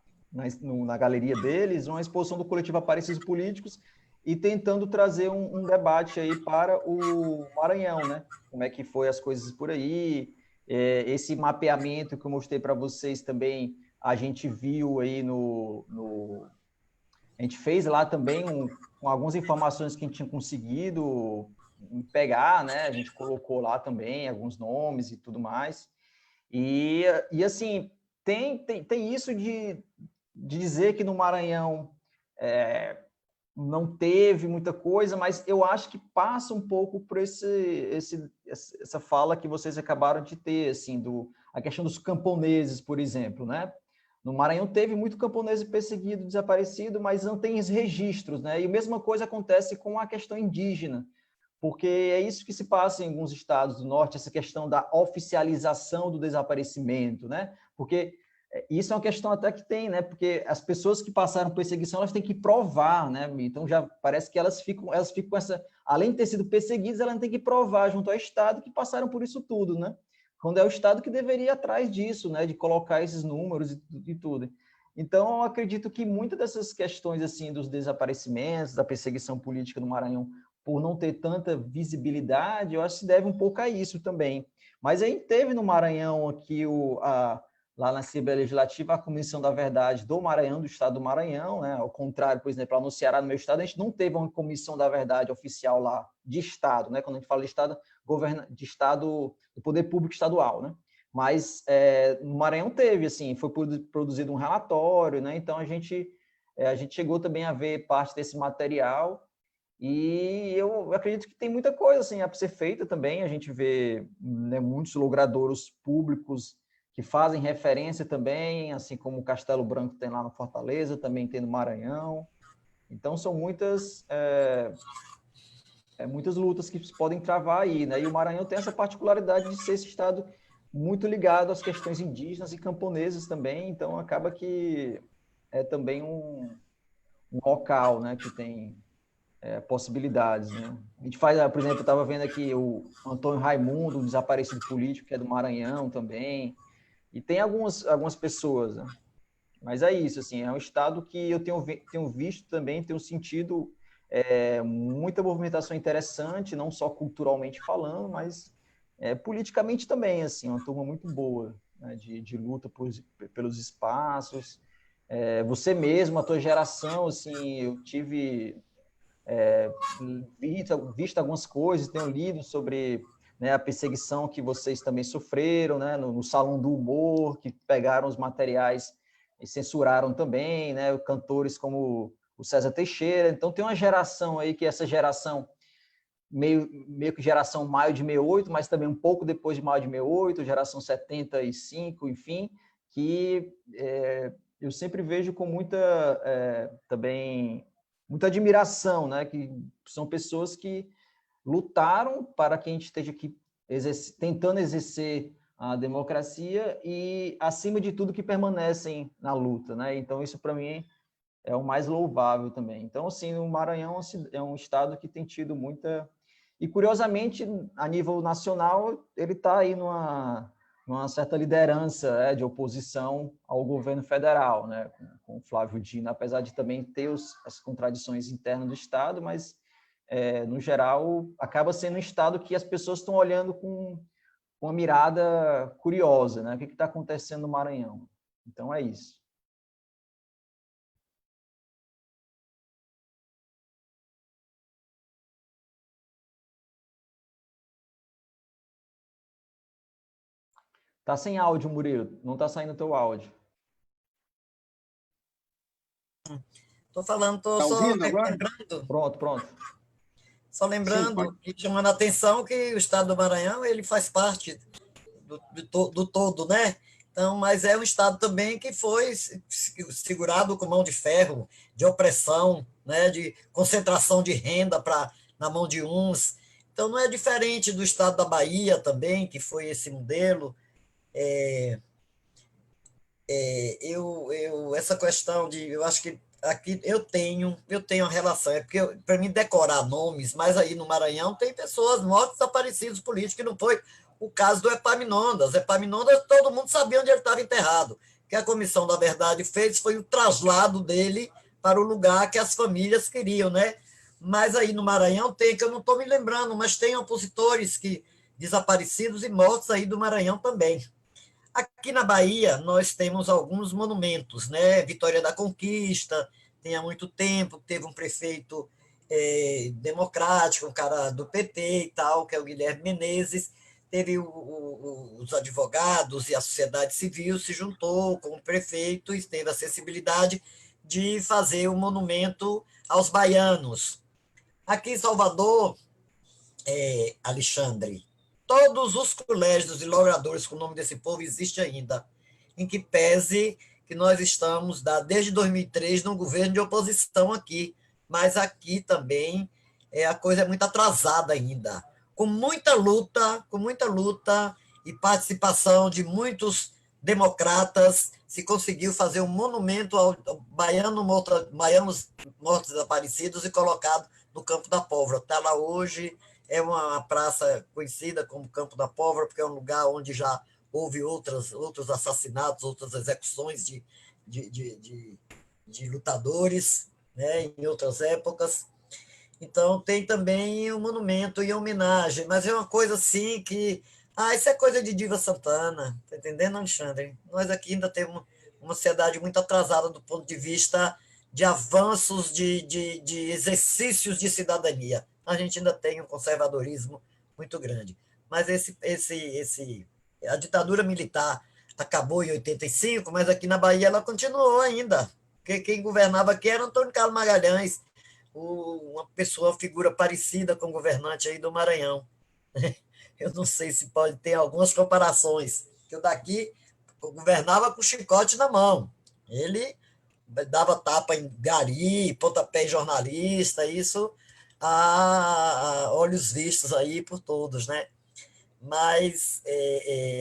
galeria deles uma exposição do coletivo Aparecidos Políticos e tentando trazer um debate aí para o Maranhão, né? Como é que foi as coisas por aí, esse mapeamento que eu mostrei para vocês também, a gente viu aí a gente fez lá também com algumas informações que a gente tinha conseguido pegar, né? A gente colocou lá também alguns nomes e tudo mais. E assim, tem isso de dizer que no Maranhão não teve muita coisa, mas eu acho que passa um pouco por essa fala que vocês acabaram de ter, assim, a questão dos camponeses, por exemplo, né? No Maranhão teve muito camponês perseguido, desaparecido, mas não tem registros, né? E a mesma coisa acontece com a questão indígena, porque é isso que se passa em alguns estados do norte, essa questão da oficialização do desaparecimento, né? Porque isso é uma questão até que tem, né? Porque as pessoas que passaram perseguição, elas têm que provar, né? Então já parece que elas ficam com essa, além de ter sido perseguidas, elas têm que provar junto ao Estado que passaram por isso tudo, né? Quando é o Estado que deveria ir atrás disso, né? De colocar esses números e tudo. Então, eu acredito que muitas dessas questões assim dos desaparecimentos, da perseguição política no Maranhão, por não ter tanta visibilidade, eu acho que se deve um pouco a isso também. Mas aí teve no Maranhão aqui lá na Assembleia Legislativa, a Comissão da Verdade do Maranhão, do Estado do Maranhão, né? Ao contrário, por exemplo, lá no Ceará, no meu estado, a gente não teve uma Comissão da Verdade oficial lá de Estado, né? Quando a gente fala de Estado, do Poder Público Estadual, né? Mas no Maranhão teve, assim, foi produzido um relatório, né? Então a gente chegou também a ver parte desse material e eu acredito que tem muita coisa assim, a ser feita também. A gente vê, né, muitos logradouros públicos que fazem referência também, assim como o Castelo Branco tem lá no Fortaleza, também tem no Maranhão. Então são muitas lutas que se podem travar aí, né? E o Maranhão tem essa particularidade de ser esse estado muito ligado às questões indígenas e camponesas também, então acaba que é também um local, né, que tem possibilidades, né? A gente faz, por exemplo, eu estava vendo aqui o Antônio Raimundo, um desaparecido político, que é do Maranhão também, e tem algumas pessoas, né? Mas é isso, assim, é um estado que eu tenho visto também, tenho sentido muita movimentação interessante, não só culturalmente falando, mas politicamente também, assim, uma turma muito boa, né, de luta pelos espaços. Você mesmo, a tua geração, assim, eu tive visto algumas coisas, tenho lido sobre, né, a perseguição que vocês também sofreram, né, no Salão do Humor, que pegaram os materiais e censuraram também, né, cantores como o César Teixeira. Então tem uma geração aí que essa geração meio que geração maio de 68, mas também um pouco depois de maio de 68, geração 75, enfim, que eu sempre vejo com também muita admiração, né? Que são pessoas que lutaram para que a gente esteja aqui tentando exercer a democracia e, acima de tudo, que permanecem na luta, né? Então, isso, para mim, é o mais louvável também. Então, assim, o Maranhão é um estado que tem tido muita... E, curiosamente, a nível nacional, ele está aí numa certa liderança de oposição ao governo federal, né, com o Flávio Dino, apesar de também ter as contradições internas do estado, mas, no geral, acaba sendo um estado que as pessoas estão olhando com uma mirada curiosa, né? O que está acontecendo no Maranhão? Então, é isso. Tá sem áudio, Murilo. Não tá saindo teu áudio. Estou falando, estou Tá só ouvindo agora? lembrando. Pronto. Só Sim, lembrando, pode. e chamando a atenção que o estado do Maranhão ele faz parte do todo, né? Então, mas é um estado também que foi segurado com mão de ferro, de opressão, né? De concentração de renda na mão de uns. Então, não é diferente do estado da Bahia também, que foi esse modelo. Essa questão de, eu acho que aqui eu tenho a relação, é porque para mim decorar nomes, mas aí no Maranhão tem pessoas mortas, desaparecidos políticos, que não foi o caso do Epaminondas. Epaminondas, todo mundo sabia onde ele estava enterrado. O que a Comissão da Verdade fez foi o traslado dele para o lugar que as famílias queriam, né? Mas aí no Maranhão tem, que eu não estou me lembrando, mas tem opositores que desaparecidos e mortos aí do Maranhão também. Aqui na Bahia, nós temos alguns monumentos, né? Vitória da Conquista, tem há muito tempo, teve um prefeito democrático, um cara do PT e tal, que é o Guilherme Menezes. Teve os advogados e a sociedade civil se juntou com o prefeito e teve a sensibilidade de fazer um monumento aos baianos. Aqui em Salvador, Alexandre, todos os colégios e logradores com o nome desse povo existem ainda, em que pese que nós estamos, desde 2003, num governo de oposição aqui, mas aqui também a coisa é muito atrasada ainda. Com muita luta e participação de muitos democratas, se conseguiu fazer um monumento ao baianos mortos desaparecidos e colocado no Campo da Pólvora. Está lá hoje, é uma praça conhecida como Campo da Pólvora, porque é um lugar onde já houve outros assassinatos, outras execuções de lutadores, né, em outras épocas. Então, tem também um monumento em homenagem, mas é uma coisa assim que... isso é coisa de Diva Santana, tá entendendo, Alexandre? Nós aqui ainda temos uma sociedade muito atrasada do ponto de vista de avanços de exercícios de cidadania. A gente ainda tem um conservadorismo muito grande. Mas A ditadura militar acabou em 85, mas aqui na Bahia ela continuou ainda. Porque quem governava aqui era Antônio Carlos Magalhães, uma pessoa, uma figura parecida com o governante aí do Maranhão. Eu não sei se pode ter algumas comparações, que o daqui governava com chicote na mão. Ele dava tapa em gari, pontapé em jornalista, isso a olhos vistos aí por todos, né? Mas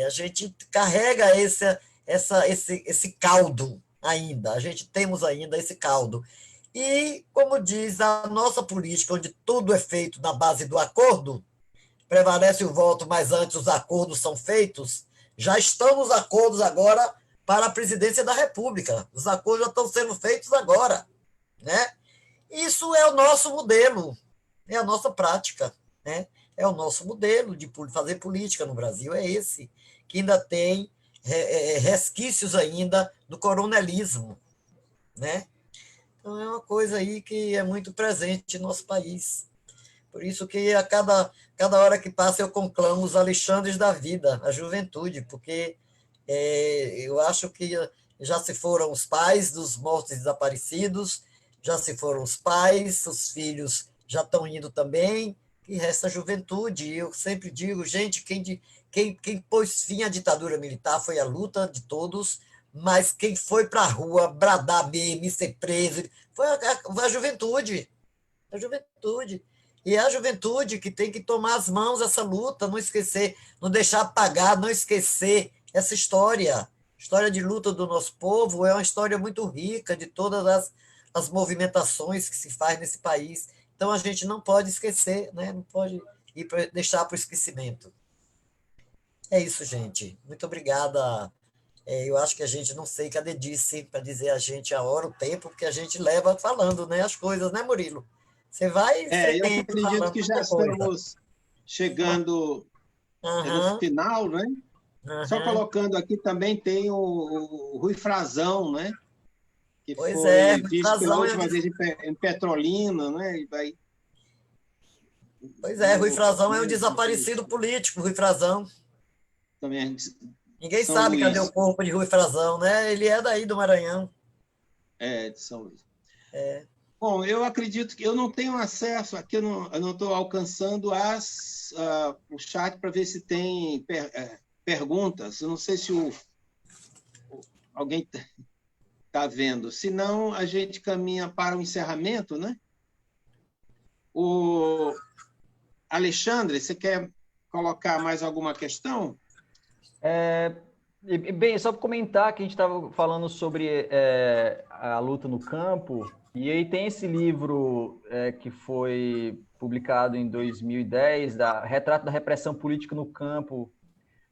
a gente carrega esse caldo ainda, a gente temos ainda esse caldo. E, como diz a nossa política, onde tudo é feito na base do acordo, prevalece o voto, mas antes os acordos são feitos, já estão nos acordos agora para a presidência da República. Os acordos já estão sendo feitos agora, né? Isso é o nosso modelo, é a nossa prática, né? É o nosso modelo de fazer política no Brasil, é esse, que ainda tem resquícios ainda do coronelismo, né? Então é uma coisa aí que é muito presente no nosso país. Por isso que a cada hora que passa eu conclamo os Alexandres da vida, a juventude, porque eu acho que já se foram os pais dos mortos e desaparecidos, já se foram os pais, os filhos já estão indo também, e resta a juventude. Eu sempre digo, gente, quem pôs fim à ditadura militar foi a luta de todos, mas quem foi para a rua bradar mesmo, ser preso, foi a juventude. A juventude. E é a juventude que tem que tomar as mãos essa luta, não esquecer, não deixar apagar, não esquecer essa história. História de luta do nosso povo é uma história muito rica de todas as movimentações que se faz nesse país. Então a gente não pode esquecer, né? Não pode deixar para o esquecimento. É isso, gente. Muito obrigada. Eu acho que a gente não sei cadê disse para dizer a gente a hora, o tempo, porque a gente leva falando, né, as coisas, né, Murilo? Você vai Eu sempre acredito falando que já muita coisa. estamos chegando no Aham, final, né? Só aham. colocando aqui também tem o Rui Frazão, né? Que Pois é, foi Rui visto pela Frazão é um, última vez em Petrolina, né? E vai pois é, Rui no, Frazão é um né? desaparecido político, Rui Frazão. Também Ninguém São sabe cadê o Luís, corpo de Rui Frazão, né? Ele é daí do Maranhão. de São Luís. Bom, eu acredito que eu não tenho acesso aqui, eu não estou alcançando o chat para ver se tem perguntas. Eu não sei se alguém está vendo. Se não, a gente caminha para o encerramento, né? O Alexandre, você quer colocar mais alguma questão? Bem, só para comentar que a gente estava falando sobre a luta no campo, e aí tem esse livro que foi publicado em 2010, Retrato da Repressão Política no Campo,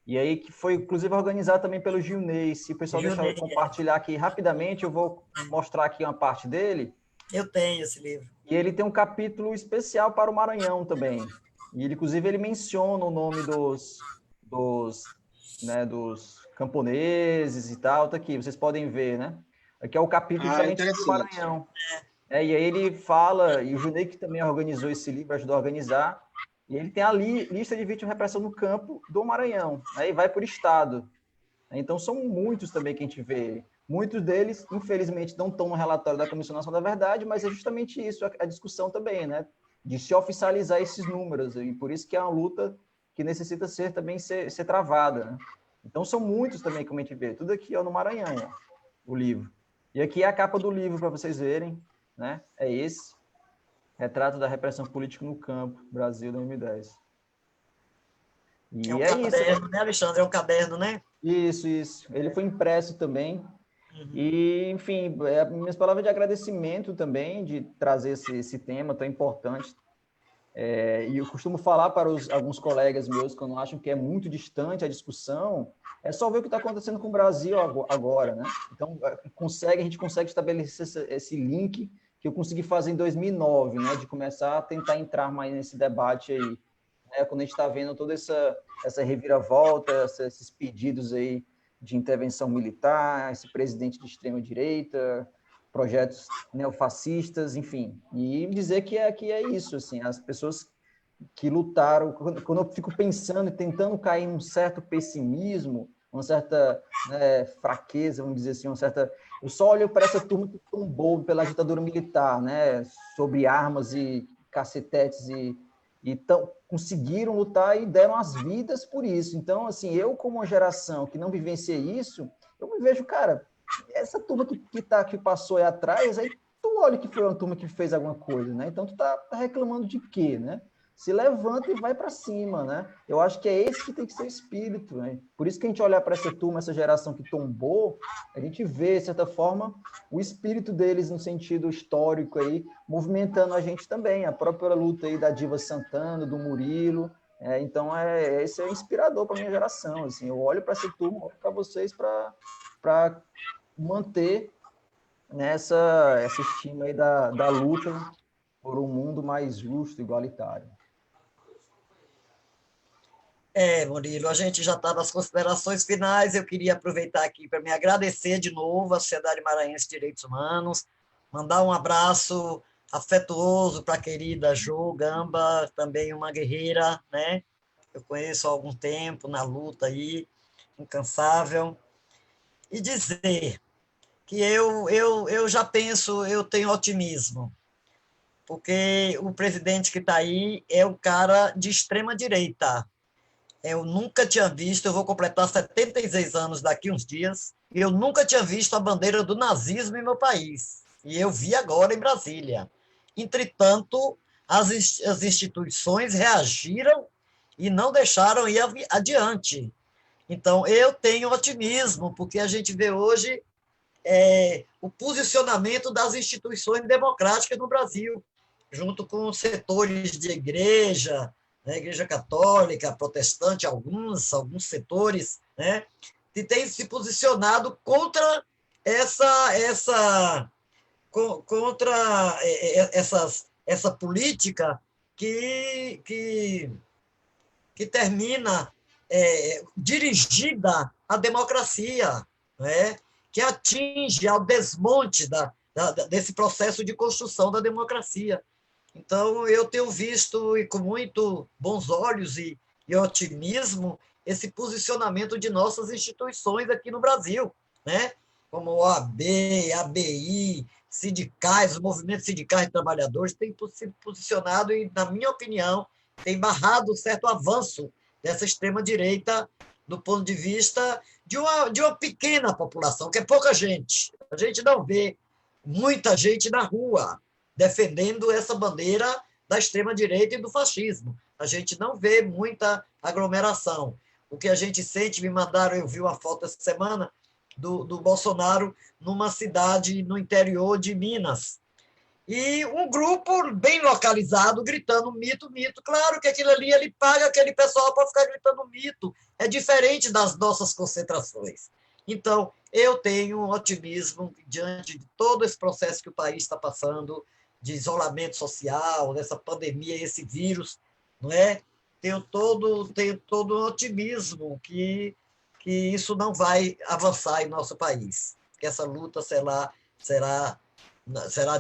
e aí que foi inclusive organizado também pelo Gilney. Se o pessoal deixar eu compartilhar aqui rapidamente, eu vou mostrar aqui uma parte dele. Eu tenho esse livro. E ele tem um capítulo especial para o Maranhão também. E ele, inclusive, ele menciona o nome dos camponeses e tal, tá aqui, vocês podem ver, né? Aqui é o capítulo justamente do Interessante. Maranhão. E aí ele fala, e o Junei que também organizou esse livro, ajudou a organizar, e ele tem a lista de vítimas de repressão no campo do Maranhão, aí vai por estado. Então são muitos também que a gente vê. Muitos deles, infelizmente, não estão no relatório da Comissão Nacional da Verdade, mas é justamente isso, a discussão também, né? De se oficializar esses números, e por isso que é uma luta que necessita também ser travada, né? Então são muitos também, como a gente vê. Tudo aqui no Maranhão, ó, o livro. E aqui é a capa do livro, para vocês verem, né? É esse, Retrato da Repressão Política no Campo, Brasil, 2010. E É um é isso. caderno, né, Alexandre? É um caderno, né? Isso. Ele foi impresso também. E, enfim, minhas palavras de agradecimento também de trazer esse tema tão importante. E eu costumo falar para alguns colegas meus que não acham que é muito distante a discussão, é só ver o que está acontecendo com o Brasil agora, né? Então, a gente consegue estabelecer esse link que eu consegui fazer em 2009, né? De começar a tentar entrar mais nesse debate aí, né? Quando a gente está vendo toda essa reviravolta, esses pedidos aí de intervenção militar, esse presidente de extrema-direita, projetos neofascistas, enfim. E dizer que é isso, assim, as pessoas que lutaram. Quando eu fico pensando e tentando cair num certo pessimismo, uma certa, né, fraqueza, vamos dizer assim, uma certa... Eu só olho para essa turma que tombou pela ditadura militar, né, sobre armas e cacetetes e conseguiram lutar e deram as vidas por isso. Então, assim, eu como uma geração que não vivenciei isso, eu me vejo, cara, essa turma que passou aí atrás, aí tu olha que foi uma turma que fez alguma coisa, né? Então tu tá reclamando de quê, né? Se levanta e vai para cima, né? Eu acho que é esse que tem que ser o espírito, né? Por isso que a gente olha para essa turma, essa geração que tombou, a gente vê, de certa forma, o espírito deles no sentido histórico aí, movimentando a gente também. A própria luta aí da Diva Santana, do Murilo. Então, esse é inspirador para minha geração. Assim, eu olho para essa turma, olho para vocês para manter nessa essa estima aí da luta por um mundo mais justo e igualitário. Murilo, a gente já está nas considerações finais. Eu queria aproveitar aqui para me agradecer de novo à Sociedade Maranhense de Direitos Humanos, mandar um abraço afetuoso para a querida Jo Gamba, também uma guerreira, né? Eu conheço há algum tempo na luta aí, incansável, e dizer que eu já penso, eu tenho otimismo, porque o presidente que está aí é um cara de extrema direita. Eu nunca tinha visto, eu vou completar 76 anos daqui uns dias, e eu nunca tinha visto a bandeira do nazismo em meu país. E eu vi agora em Brasília. Entretanto, as instituições reagiram e não deixaram ir adiante. Então, eu tenho otimismo, porque a gente vê hoje o posicionamento das instituições democráticas no Brasil, junto com setores de igreja, né, igreja católica, protestante, alguns setores, né, que têm se posicionado contra essa política que termina dirigida à democracia, né, que atinge ao desmonte desse processo de construção da democracia. Então, eu tenho visto, e com muito bons olhos e otimismo, esse posicionamento de nossas instituições aqui no Brasil, né? Como o OAB, ABI, sindicais, os movimentos sindicais de trabalhadores têm se posicionado e, na minha opinião, tem barrado certo avanço dessa extrema-direita do ponto de vista de uma pequena população, que é pouca gente. A gente não vê muita gente na rua defendendo essa bandeira da extrema-direita e do fascismo. A gente não vê muita aglomeração. O que a gente sente, me mandaram, eu vi uma foto essa semana, do Bolsonaro numa cidade no interior de Minas. E um grupo bem localizado gritando mito, mito. Claro que aquilo ali, ele paga aquele pessoal para ficar gritando mito. É diferente das nossas concentrações. Então, eu tenho um otimismo diante de todo esse processo que o país está passando, de isolamento social, dessa pandemia, esse vírus, não é? Tenho todo um otimismo que isso não vai avançar em nosso país, que essa luta será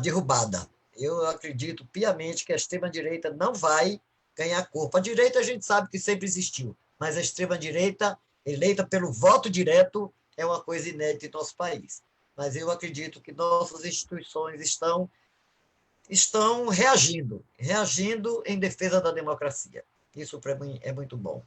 derrubada. Eu acredito piamente que a extrema-direita não vai ganhar corpo. A direita a gente sabe que sempre existiu, mas a extrema-direita, eleita pelo voto direto, é uma coisa inédita em nosso país. Mas eu acredito que nossas instituições estão reagindo em defesa da democracia. Isso, para mim, é muito bom.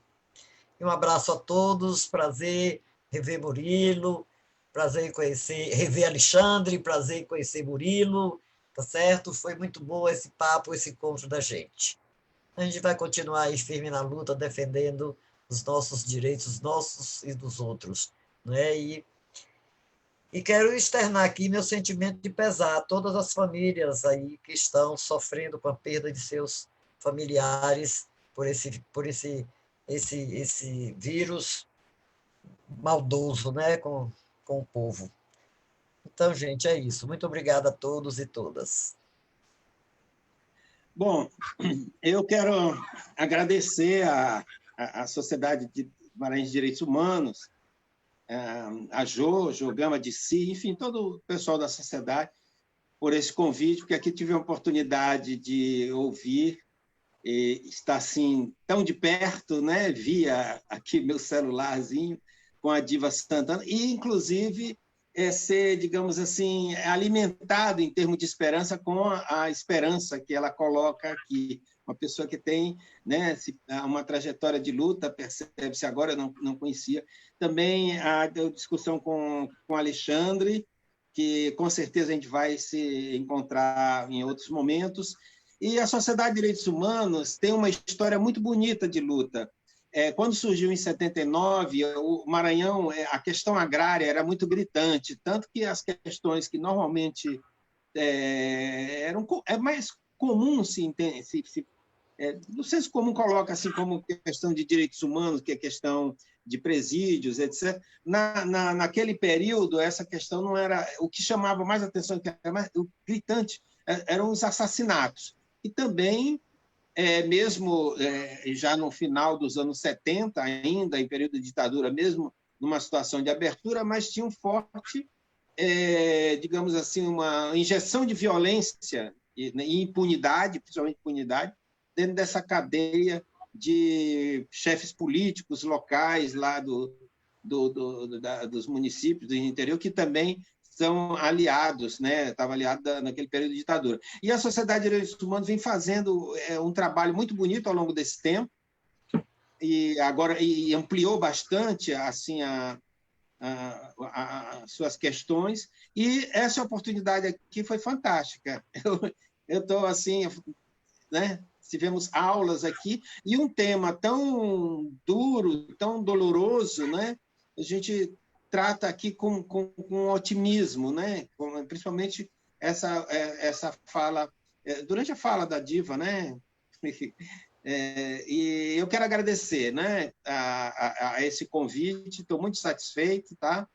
E um abraço a todos, prazer rever Murilo, prazer em rever Alexandre, prazer em conhecer Murilo, tá certo? Foi muito bom esse papo, esse encontro da gente. A gente vai continuar aí firme na luta, defendendo os nossos direitos, nossos e dos outros, né? E quero externar aqui meu sentimento de pesar a todas as famílias aí que estão sofrendo com a perda de seus familiares por esse vírus maldoso, né, com o povo. Então, gente, é isso. Muito obrigado a todos e todas. Bom, eu quero agradecer à Sociedade Maranhense de Direitos Humanos, a Jo Gama de Si, enfim, todo o pessoal da sociedade, por esse convite, porque aqui tive a oportunidade de ouvir estar assim tão de perto, né, via aqui meu celularzinho com a Diva Santana, e inclusive ser, digamos assim, alimentado em termos de esperança com a esperança que ela coloca aqui. Uma pessoa que tem, né, uma trajetória de luta, percebe-se agora, eu não conhecia. Também a discussão com Alexandre, que com certeza a gente vai se encontrar em outros momentos. E a Sociedade de Direitos Humanos tem uma história muito bonita de luta. Quando surgiu em 79, o Maranhão, a questão agrária era muito gritante, tanto que as questões que normalmente é mais comum no senso comum coloca assim como questão de direitos humanos, que é questão de presídios, etc. Naquele período, essa questão não era o que chamava mais atenção, que era mais o gritante, eram os assassinatos. E também mesmo já no final dos anos 70, ainda em período de ditadura, mesmo numa situação de abertura, mas tinha um forte, digamos assim, uma injeção de violência e impunidade, principalmente impunidade, dentro dessa cadeia de chefes políticos locais lá dos municípios do interior, que também são aliados, né? Estava aliado naquele período de ditadura. E a Sociedade de Direitos Humanos vem fazendo um trabalho muito bonito ao longo desse tempo, e agora ampliou bastante assim as suas questões, e essa oportunidade aqui foi fantástica. Eu estou assim, né? Tivemos aulas aqui, e um tema tão duro, tão doloroso, né? A gente trata aqui com otimismo, né? Principalmente essa fala, durante a fala da Diva, né? E eu quero agradecer, né, a esse convite, estou muito satisfeito, tá?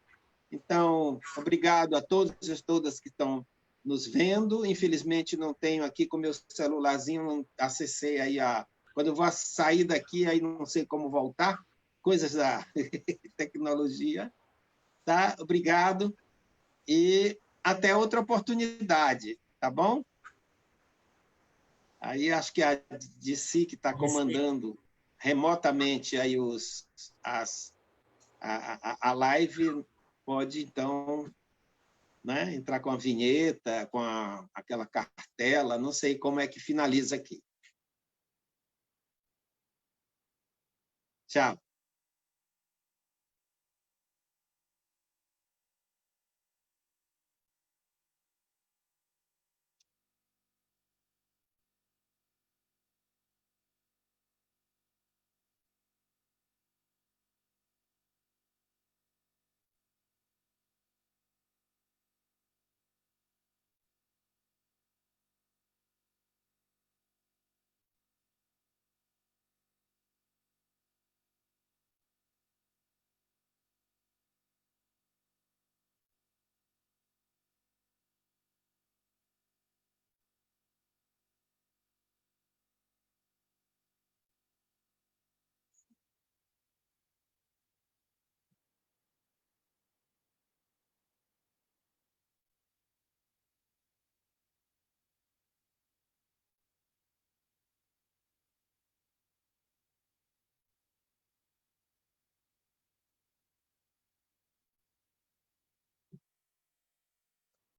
Então, obrigado a todos e todas que estão nos vendo. Infelizmente, não tenho aqui com meu celularzinho, não acessei aí quando eu vou sair daqui, aí não sei como voltar, coisas da tecnologia, tá? Obrigado e até outra oportunidade, tá bom? Aí acho que a DC que está comandando remotamente aí a live pode, então, né, entrar com a vinheta, com aquela cartela, não sei como é que finaliza aqui. Tchau.